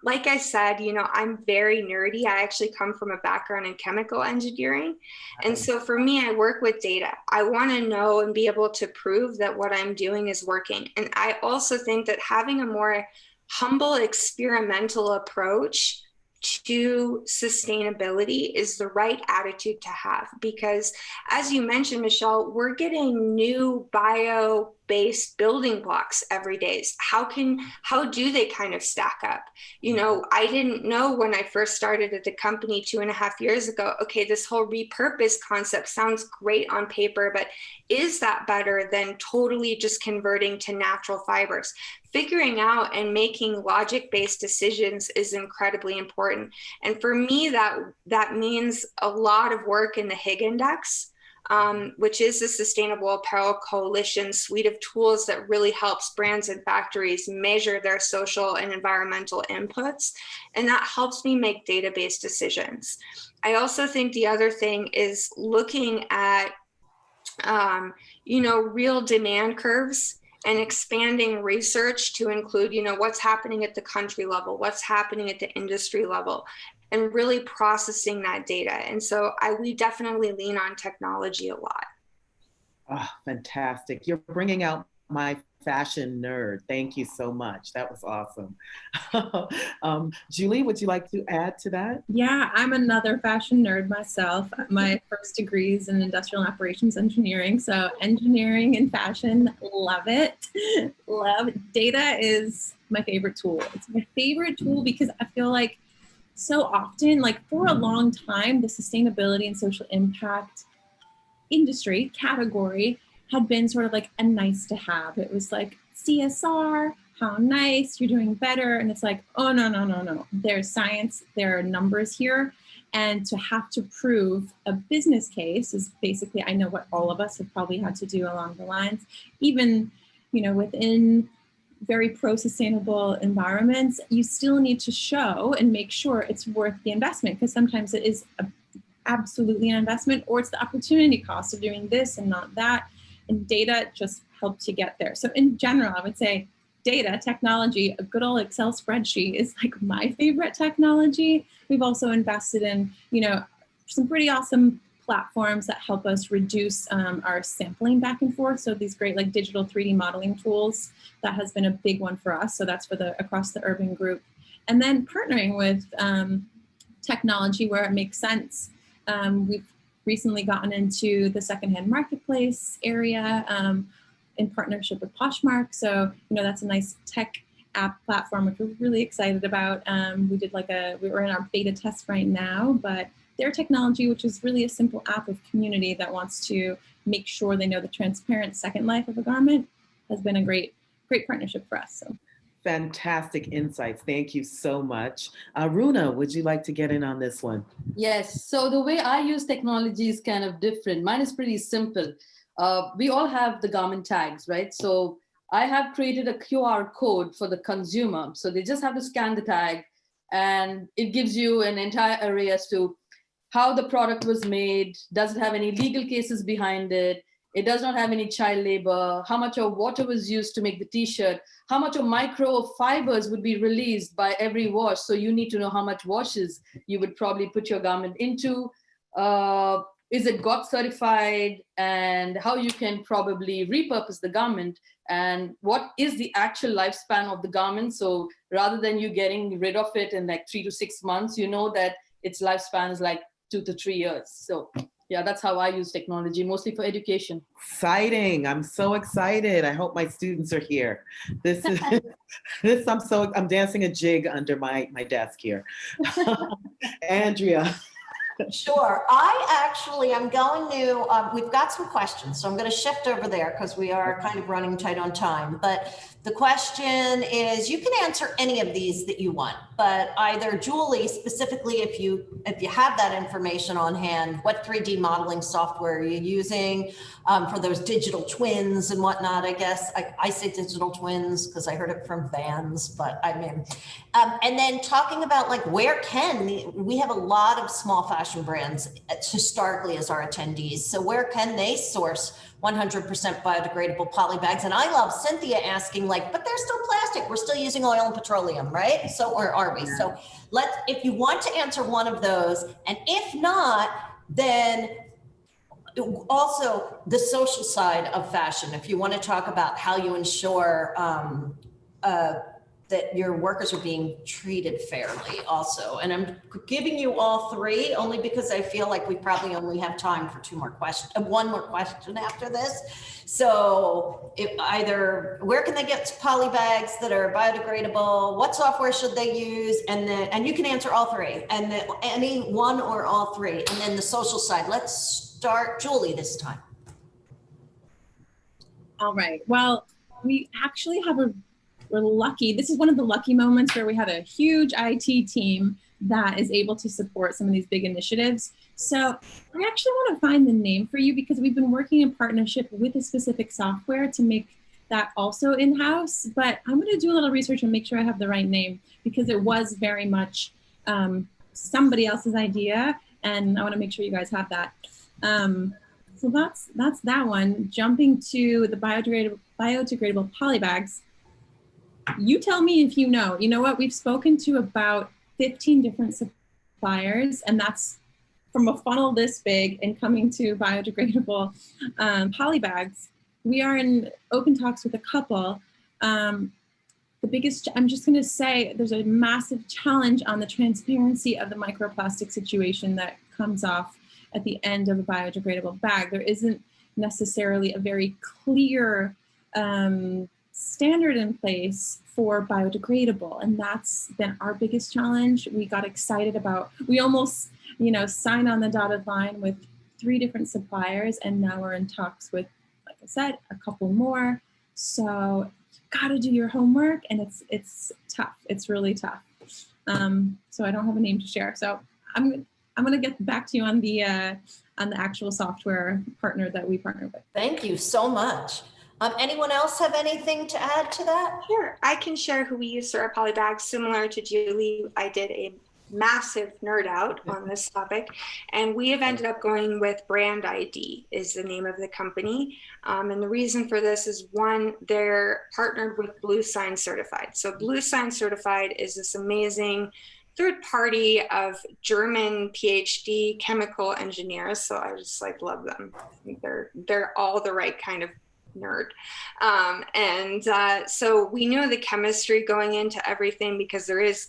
like I said, you know, I'm very nerdy. I actually come from a background in chemical engineering. And so for me, I work with data. I want to know and be able to prove that what I'm doing is working. And I also think that having a more humble experimental approach to sustainability is the right attitude to have, because as you mentioned, Michelle, we're getting new bio-based building blocks every day. How do they kind of stack up? You know, I didn't know when I first started at the company 2.5 years ago, okay, this whole repurpose concept sounds great on paper, but is that better than totally just converting to natural fibers? Figuring out and making logic-based decisions is incredibly important. And for me, that means a lot of work in the Higg Index, which is the Sustainable Apparel Coalition suite of tools that really helps brands and factories measure their social and environmental inputs. And that helps me make data-based decisions. I also think the other thing is looking at, you know, real demand curves and expanding research to include, you know, what's happening at the country level, what's happening at the industry level, and really processing that data. And so we definitely lean on technology a lot. Oh, fantastic. You're bringing out my fashion nerd. Thank you so much. That was awesome. Julie, would you like to add to that? Yeah, I'm another fashion nerd myself. My first degree is in industrial operations engineering. So engineering and fashion, love it. Love it. Data is my favorite tool. It's my favorite tool because I feel like so often, like for a long time, the sustainability and social impact industry category had been sort of like a nice to have. It was like CSR, how nice, you're doing better. And it's like, oh, no. There's science, there are numbers here. And to have to prove a business case is basically, I know what all of us have probably had to do along the lines, even, you know, within very pro-sustainable environments, you still need to show and make sure it's worth the investment, because sometimes it is absolutely an investment, or it's the opportunity cost of doing this and not that. And data just helped to get there. So in general, I would say data, technology, a good old Excel spreadsheet is like my favorite technology. We've also invested in, you know, some pretty awesome platforms that help us reduce our sampling back and forth. So these great like digital 3D modeling tools, that has been a big one for us. So that's for the across the urban group. And then partnering with technology where it makes sense. We've recently gotten into the secondhand marketplace area in partnership with Poshmark. So, you know, that's a nice tech app platform, which we're really excited about. We were in our beta test right now, but their technology, which is really a simple app of community that wants to make sure they know the transparent second life of a garment, has been a great partnership for us. So. Fantastic insights. Thank you so much. Runa, would you like to get in on this one? Yes. So the way I use technology is kind of different. Mine is pretty simple. We all have the garment tags, right? So I have created a QR code for the consumer. So they just have to scan the tag and it gives you an entire array as to how the product was made. Does it have any legal cases behind it? It does not have any child labor, how much of water was used to make the t-shirt, how much of microfibers would be released by every wash. So you need to know how much washes you would probably put your garment into. Is it GOT certified, and how you can probably repurpose the garment, and what is the actual lifespan of the garment. So rather than you getting rid of it in like 3 to 6 months, you know that its lifespan is like 2 to 3 years. So yeah, that's how I use technology, mostly for education. Exciting. I'm so excited. I hope my students are here. This is, I'm dancing a jig under my desk here. Andrea. Sure. I'm going to, we've got some questions, so I'm going to shift over there because we are kind of running tight on time. But the question is, you can answer any of these that you want, but either Julie, specifically, if you have that information on hand, what 3D modeling software are you using for those digital twins and whatnot? I guess I say digital twins because I heard it from Vans, but I mean, and then talking about like we have a lot of small fashion brands historically as our attendees. So where can they source 100% biodegradable poly bags? And I love Cynthia asking like, but they're still plastic. We're still using oil and petroleum, right? So, or are we? So if you want to answer one of those, and if not, then also the social side of fashion. If you want to talk about how you ensure that your workers are being treated fairly also. And I'm giving you all three only because I feel like we probably only have time for one more question after this. So where can they get poly bags that are biodegradable? What software should they use? And you can answer all three, and any one or all three. And then the social side, let's start Julie this time. All right, well, we actually have we're lucky. This is one of the lucky moments where we have a huge IT team that is able to support some of these big initiatives. So I actually want to find the name for you because we've been working in partnership with a specific software to make that also in-house, but I'm going to do a little research and make sure I have the right name because it was very much somebody else's idea, and I want to make sure you guys have that. So that's that one. Jumping to the biodegradable poly bags. You tell me if you know. You know what? We've spoken to about 15 different suppliers, and that's from a funnel this big and coming to biodegradable poly bags. We are in open talks with a couple. The biggest, I'm just going to say, there's a massive challenge on the transparency of the microplastic situation that comes off at the end of a biodegradable bag. There isn't necessarily a very clear standard in place for biodegradable, and that's been our biggest challenge. We got excited about, we almost, signed on the dotted line with 3 different suppliers, and now we're in talks with, like I said, a couple more. So you got to do your homework, and it's tough. It's really tough. So I don't have a name to share. So I'm going to get back to you on the actual software partner that we partner with. Thank you so much. Anyone else have anything to add to that? Sure, I can share who we use for our poly bags. Similar to Julie, I did a massive nerd out on this topic, and we have ended up going with Brand ID is the name of the company. And the reason for this is, one, they're partnered with Blue Sign Certified. So Blue Sign Certified is this amazing third party of German PhD chemical engineers. So I just love them. I think they're all the right kind of nerd. So we knew the chemistry going into everything because there is,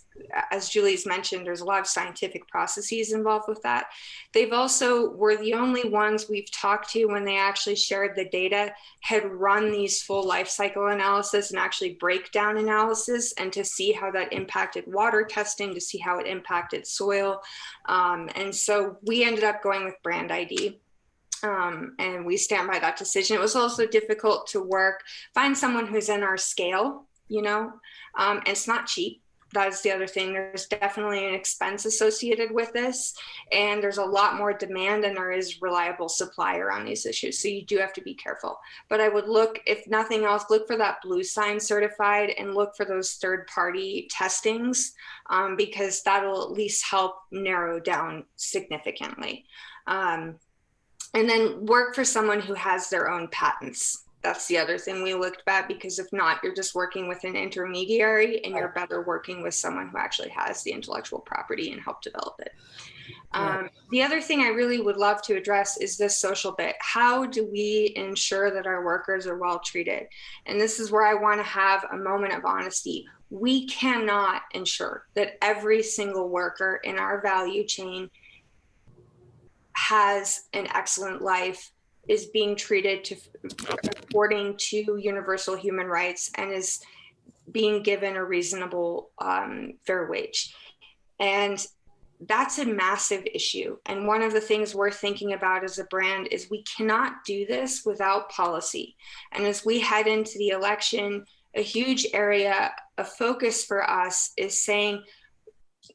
as Julie's mentioned, there's a lot of scientific processes involved with that. They've also were the only ones we've talked to when they actually shared the data, had run these full life cycle analysis and actually breakdown analysis, and to see how that impacted water testing, to see how it impacted soil. And so we ended up going with Brand ID. And we stand by that decision. It was also difficult to find someone who's in our scale, and it's not cheap. That is the other thing. There's definitely an expense associated with this, and there's a lot more demand than there is reliable supply around these issues. So you do have to be careful. But I would look, if nothing else, look for that Blue Sign Certified and look for those third-party testings, because that'll at least help narrow down significantly. And then work for someone who has their own patents. That's the other thing we looked at, because if not, you're just working with an intermediary, and you're better working with someone who actually has the intellectual property and help develop it. The other thing I really would love to address is this social bit. How do we ensure that our workers are well treated? And this is where I want to have a moment of honesty. We cannot ensure that every single worker in our value chain has an excellent life, is being treated according to universal human rights, and is being given a reasonable fair wage. And that's a massive issue. And one of the things we're thinking about as a brand is we cannot do this without policy. And as we head into the election, a huge area of focus for us is saying,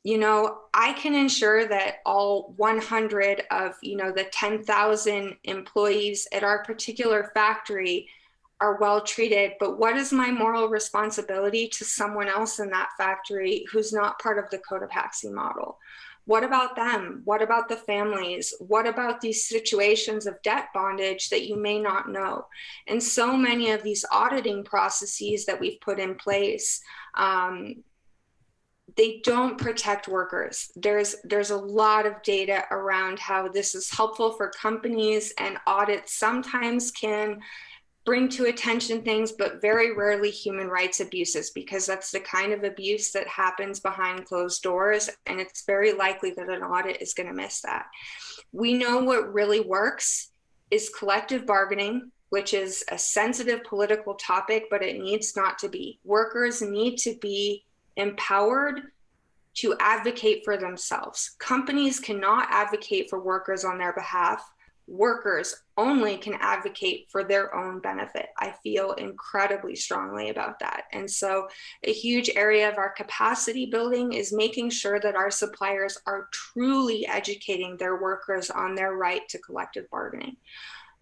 I can ensure that all 100 of, the 10,000 employees at our particular factory are well treated, but what is my moral responsibility to someone else in that factory who's not part of the Cotopaxi model? What about them? What about the families? What about these situations of debt bondage that you may not know? And so many of these auditing processes that we've put in place, they don't protect workers. There's a lot of data around how this is helpful for companies, and audits sometimes can bring to attention things, but very rarely human rights abuses, because that's the kind of abuse that happens behind closed doors, and it's very likely that an audit is going to miss that. We know what really works is collective bargaining, which is a sensitive political topic, but it needs not to be. Workers need to be empowered to advocate for themselves. Companies cannot advocate for workers on their behalf. Workers only can advocate for their own benefit. I feel incredibly strongly about that. And so a huge area of our capacity building is making sure that our suppliers are truly educating their workers on their right to collective bargaining.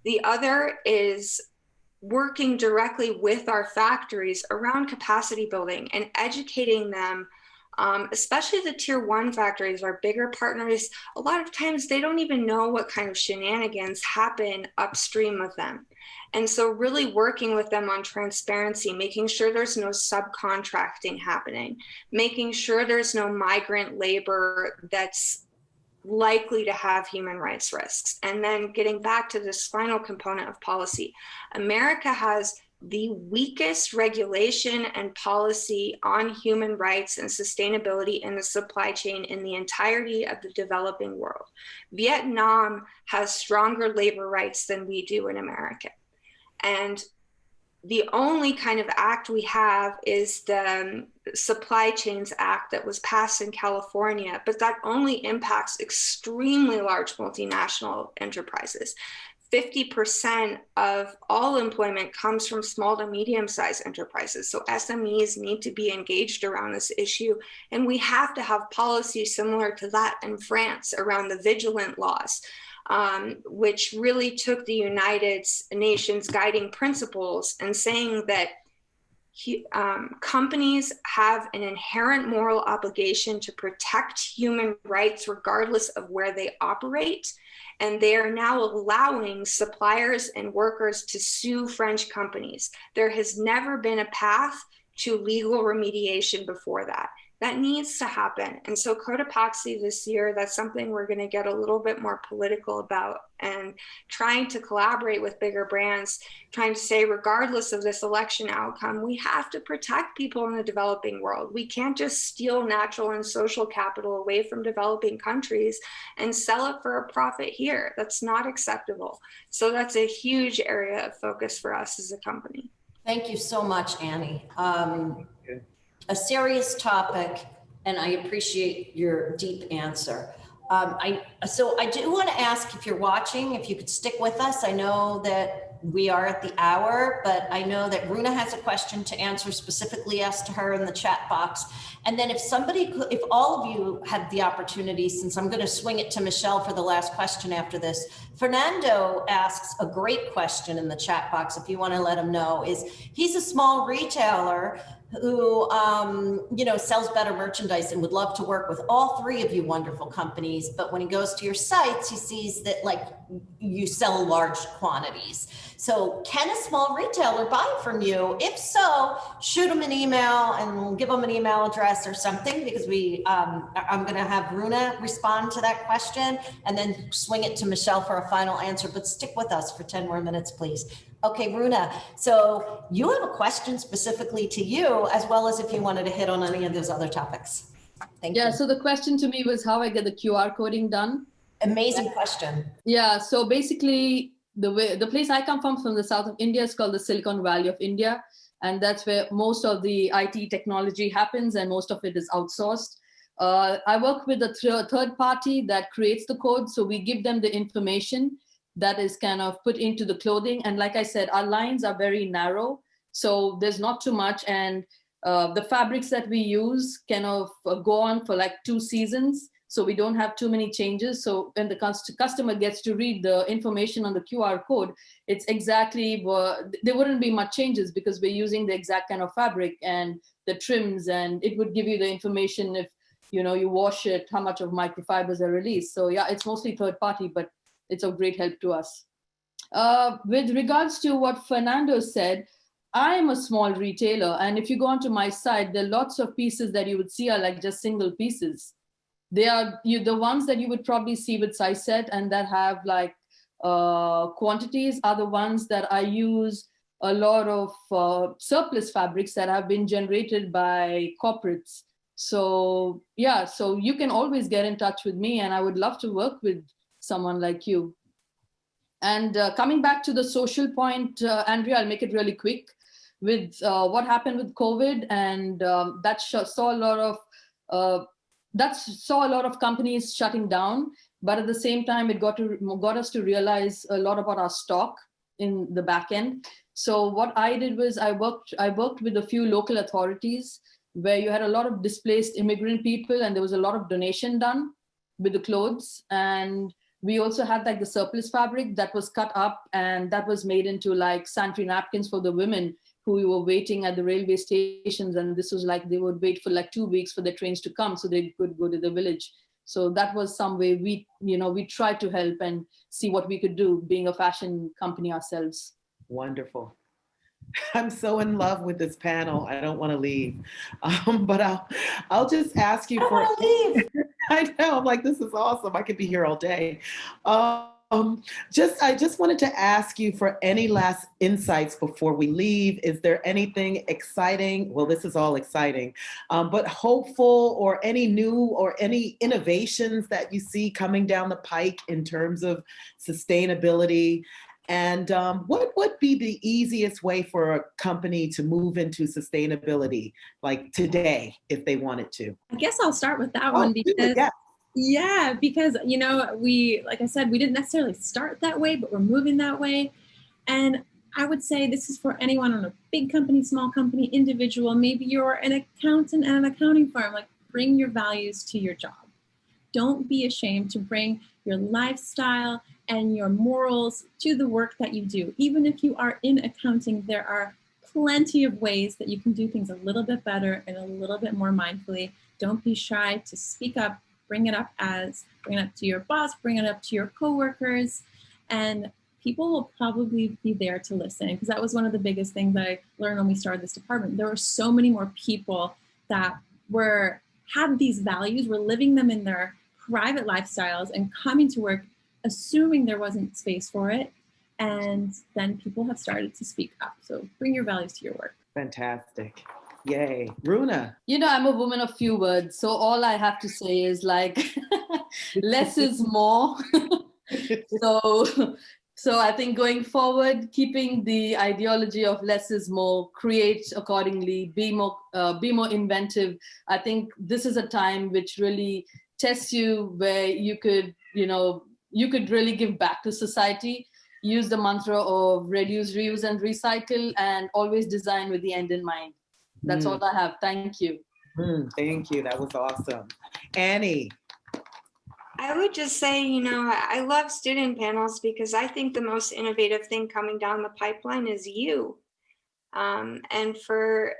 The other is working directly with our factories around capacity building and educating them. Especially the tier 1 factories, our bigger partners, a lot of times they don't even know what kind of shenanigans happen upstream of them. And so really working with them on transparency, making sure there's no subcontracting happening, making sure there's no migrant labor that's likely to have human rights risks. And then getting back to this final component of policy, America has the weakest regulation and policy on human rights and sustainability in the supply chain in the entirety of the developing world. Vietnam has stronger labor rights than we do in America. And the only kind of act we have is the Supply Chains Act that was passed in California, but that only impacts extremely large multinational enterprises. 50% of all employment comes from small to medium-sized enterprises. So SMEs need to be engaged around this issue. And we have to have policy similar to that in France around the vigilant laws, which really took the United Nations guiding principles and saying that companies have an inherent moral obligation to protect human rights regardless of where they operate. And they are now allowing suppliers and workers to sue French companies. There has never been a path to legal remediation before that. That needs to happen. And so Cotopaxi this year, that's something we're going to get a little bit more political about, and trying to collaborate with bigger brands, trying to say, regardless of this election outcome, we have to protect people in the developing world. We can't just steal natural and social capital away from developing countries and sell it for a profit here. That's not acceptable. So that's a huge area of focus for us as a company. Thank you so much, Annie. A serious topic, and I appreciate your deep answer. So I do want to ask, if you're watching, if you could stick with us. I know that we are at the hour, but I know that Runa has a question to answer specifically asked to her in the chat box. And then if all of you have the opportunity, since I'm going to swing it to Michelle for the last question after this, Fernando asks a great question in the chat box, if you want to let him know, is he's a small retailer who, sells better merchandise and would love to work with all three of you wonderful companies. But when he goes to your sites, he sees that you sell large quantities. So can a small retailer buy from you? If so, shoot him an email and we'll give him an email address or something, because I'm going to have Runa respond to that question and then swing it to Michelle for a final answer. But stick with us for 10 more minutes, please. Okay, Runa, so you have a question specifically to you, as well as if you wanted to hit on any of those other topics. Thank you. Yeah, so the question to me was how I get the QR coding done. Amazing question. Yeah, so basically the place I come from the south of India, is called the Silicon Valley of India. And that's where most of the IT technology happens and most of it is outsourced. I work with a third party that creates the code. So we give them the information that is kind of put into the clothing. And like I said, our lines are very narrow. So there's not too much. And the fabrics that we use kind of go on for like 2 seasons. So we don't have too many changes. So when the customer gets to read the information on the QR code, it's exactly, there wouldn't be much changes because we're using the exact kind of fabric and the trims, and it would give you the information if, you know, you wash it, how much of microfibers are released. So yeah, it's mostly third party, but it's of great help to us. With regards to what Fernando said, I am a small retailer. And if you go onto my site, there are lots of pieces that you would see are like just single pieces. They are the ones that you would probably see with size set and that have like quantities are the ones that I use a lot of surplus fabrics that have been generated by corporates. So yeah, so you can always get in touch with me and I would love to work with someone like you. And coming back to the social point, Andrea, I'll make it really quick. With what happened with COVID, and that saw a lot of companies shutting down, but at the same time, it got us to realize a lot about our stock in the back end. So what I did was I worked with a few local authorities where you had a lot of displaced immigrant people, and there was a lot of donation done with the clothes. And we also had like the surplus fabric that was cut up, and that was made into like sanitary napkins for the women who were waiting at the railway stations. And this was like, they would wait for like 2 weeks for the trains to come so they could go to the village. So that was some way we tried to help and see what we could do being a fashion company ourselves. Wonderful. I'm so in love with this panel. I don't want to leave, but I'll just ask you for. Leave. I know. I'm like, this is awesome. I could be here all day. I just wanted to ask you for any last insights before we leave. Is there anything exciting? Well, this is all exciting, but hopeful, or any new or any innovations that you see coming down the pike in terms of sustainability? And what would be the easiest way for a company to move into sustainability, like today, if they wanted to? I guess I'll start with that one because you know, like I said, we didn't necessarily start that way, but we're moving that way. And I would say this is for anyone on a big company, small company, individual. Maybe you're an accountant at an accounting firm. Like, bring your values to your job. Don't be ashamed to bring your lifestyle and your morals to the work that you do. Even if you are in accounting, there are plenty of ways that you can do things a little bit better and a little bit more mindfully. Don't be shy to speak up, bring it up to your boss, bring it up to your coworkers, and people will probably be there to listen. Because that was one of the biggest things that I learned when we started this department. There were so many more people that had these values, were living them in their private lifestyles and coming to work assuming there wasn't space for it. And then people have started to speak up. So bring your values to your work. Fantastic. Yay. Runa. You know, I'm a woman of few words. So all I have to say is like, less is more. So I think going forward, keeping the ideology of less is more, create accordingly, be more inventive. I think this is a time which really tests you, where you could really give back to society. Use the mantra of reduce, reuse, and recycle, and always design with the end in mind. That's all I have. Thank you. Thank you. That was awesome. Annie. I would just say, I love student panels because I think the most innovative thing coming down the pipeline is you. And for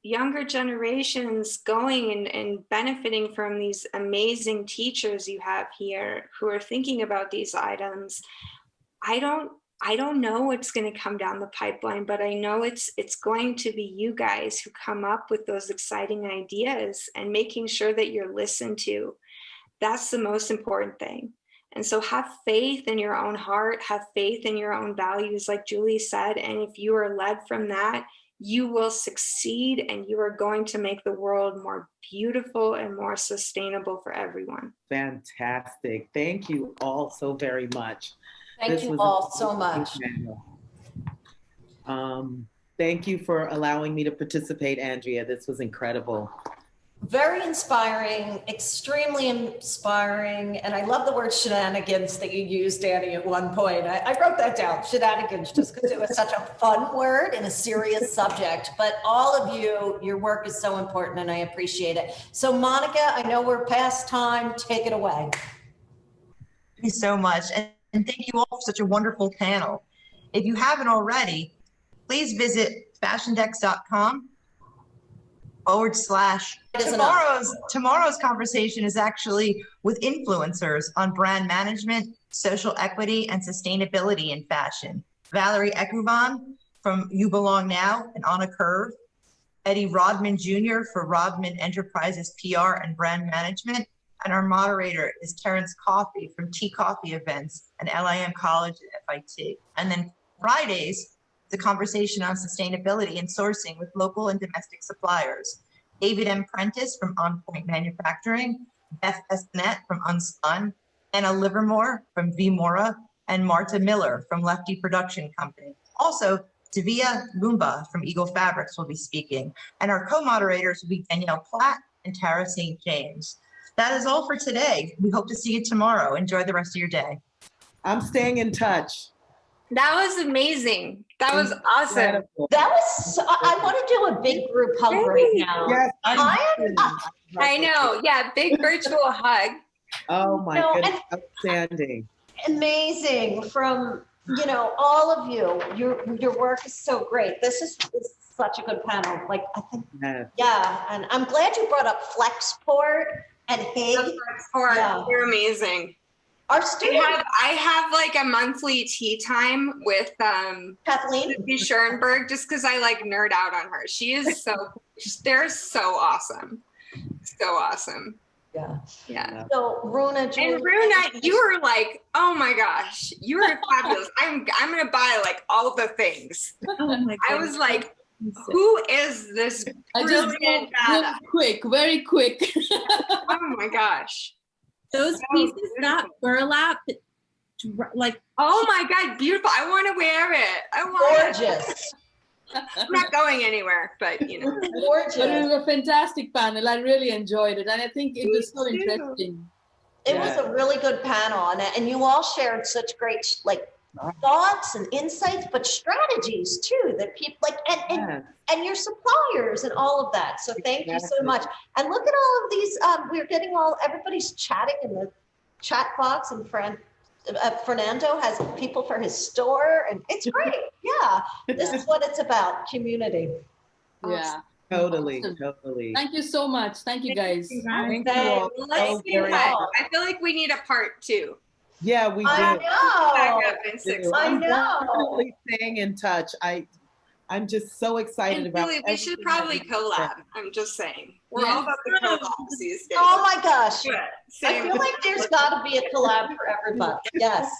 younger generations going and benefiting from these amazing teachers you have here who are thinking about these items, I don't know what's going to come down the pipeline, but I know it's going to be you guys who come up with those exciting ideas and making sure that you're listened to. That's the most important thing. And so have faith in your own heart, have faith in your own values, like Julie said. And if you are led from that, you will succeed and you are going to make the world more beautiful and more sustainable for everyone. Fantastic. Thank you all so very much. Thank you all so much. Thank you for allowing me to participate, Andrea. This was incredible. very inspiring, extremely inspiring. And I love the word shenanigans that you used, Danny, at one point. I wrote that down, shenanigans, just because it was such a fun word and a serious subject. But all of you, your work is so important and I appreciate it. So Monica, I know we're past time. Take it away. Thank you so much. And thank you all for such a wonderful panel. If you haven't already, please visit fashiondex.com Tomorrow's conversation is actually with influencers on brand management, social equity, and sustainability in fashion. Valerie Ekuvan from You Belong Now and On a Curve, Eddie Rodman Jr. for Rodman Enterprises PR and Brand Management, and our moderator is Terrence Coffey from Tea Coffee Events and LIM College at FIT. And then Fridays, the conversation on sustainability and sourcing with local and domestic suppliers. David M. Prentice from On Point Manufacturing, Beth Espinette from Unspun, Anna Livermore from Vmora, and Marta Miller from Lefty Production Company. Also, Tavia Lumba from Eagle Fabrics will be speaking, and our co-moderators will be Danielle Platt and Tara St. James. That is all for today. We hope to see you tomorrow. Enjoy the rest of your day. I'm staying in touch. That was amazing. That was awesome. Incredible. That was, I want to do a big group hug right now. Yes, I know. Yeah, big virtual hug. Oh my No, goodness, outstanding. Amazing from, you know, all of you. Your work is so great. This is such a good panel. Like, I think, Yes. yeah, and I'm glad you brought up Flexport and Hig. Yeah. You're amazing. Our student, I have like a monthly tea time with Kathleen. Sophie Schoenberg just because I like nerd out on her. She is they're so awesome. So awesome. Yeah. Yeah. So Runa, And Runa, you were like, oh my gosh, you were fabulous. I'm gonna buy like all the things. Oh my I was like, who is this brilliant data? Very quick. Oh my gosh. Those pieces, that burlap, like, Oh my God, beautiful. I want to wear it. I want it. gorgeous. I'm not going anywhere, but you know. But it Gorgeous. was a fantastic panel. I really enjoyed it. And I think it was so Me too. interesting. It was a really good panel, and you all shared such great thoughts and insights, but strategies too that people like, and your suppliers and all of that. So thank you so much. And look at all of these. We're getting everybody's chatting in the chat box, and Fernando has people for his store, and it's great. Yeah, this is what it's about: community. Yeah. Totally, Awesome. totally. Thank you so much. Thank you, guys. Thank you all Let's so stay in very touch. much. I feel like we need a part 2. Yeah, we I do. Back know. up in 6 I months. know. Definitely staying in touch. I'm just so excited And about Julie, we should everything probably that you collab. I'm just saying. We're Yes. all about the collabs these days. Oh my gosh. Yeah, I same. feel like there's got to be a collab for everybody. Yes.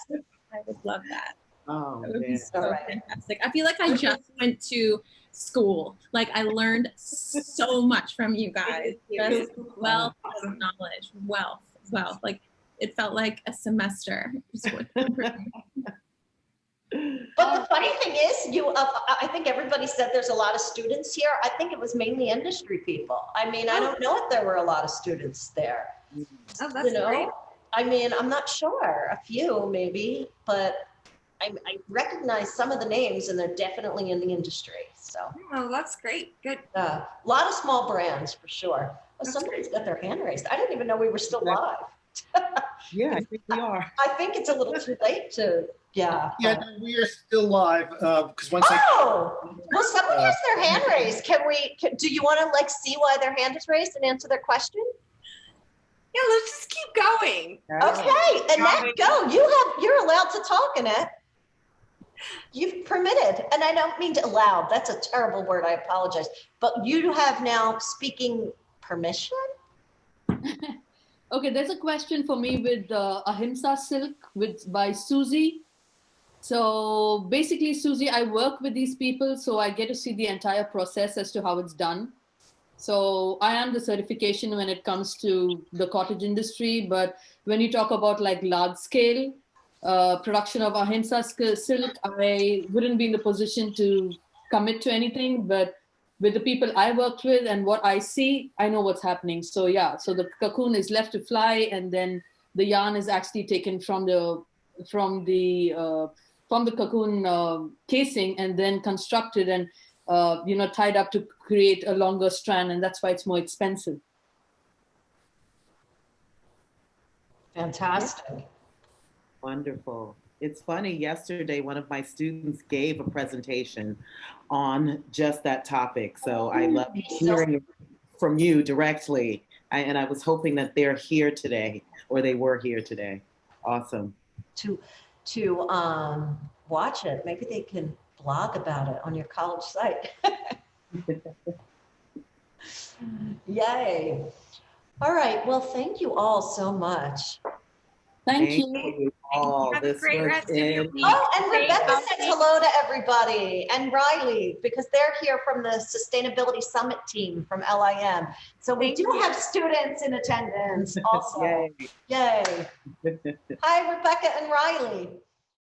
I would love that. Oh, That would be man. so All right. fantastic. I feel like I just went to school. Like I learned so much from you guys. Just wealth of knowledge, wealth. Like it felt like a semester. But the funny thing is, I think everybody said there's a lot of students here. I think it was mainly industry people. I mean, I don't know if there were a lot of students there. Oh, that's great. I mean, I'm not sure, a few maybe, but I recognize some of the names, and they're definitely in the industry. So Oh, that's great. Good. a lot of small brands for sure. Well, That's somebody's got their hand raised. I didn't even know we were still live. Yeah, I think we are. I think it's a little too late to, yeah. Yeah, no, we are still live because once I Oh, well, someone has their hand raised. Do you want to see why their hand is raised and answer their question? Yeah, let's just keep going. Okay, Annette, go. You're allowed to talk, Annette. You've permitted, and I don't mean to allowed. That's a terrible word. I apologize. But you have now speaking permission? Okay, there's a question for me with Ahimsa Silk by Susie. So basically, Susie, I work with these people, so I get to see the entire process as to how it's done. So I am the certification when it comes to the cottage industry, but when you talk about like large scale production of Ahimsa silk, I wouldn't be in the position to commit to anything, but with the people I worked with and what I see, I know what's happening. So yeah, so the cocoon is left to fly, and then the yarn is actually taken from the cocoon casing and then constructed and tied up to create a longer strand, and that's why it's more expensive. Fantastic. Wonderful. It's funny, yesterday, one of my students gave a presentation on just that topic. So I love hearing from you directly. And I was hoping that they're here today, or they were here today. Awesome. To watch it. Maybe they can blog about it on your college site. Yay. All right. Well, thank you all so much. Thank you. All. Have a This great was rest of your in- week. Oh, and Stay Rebecca healthy. says hello to everybody, and Riley, because they're here from the Sustainability Summit team from LIM. So we Thank do you. have students in attendance also. Yay. Yay. Hi, Rebecca and Riley.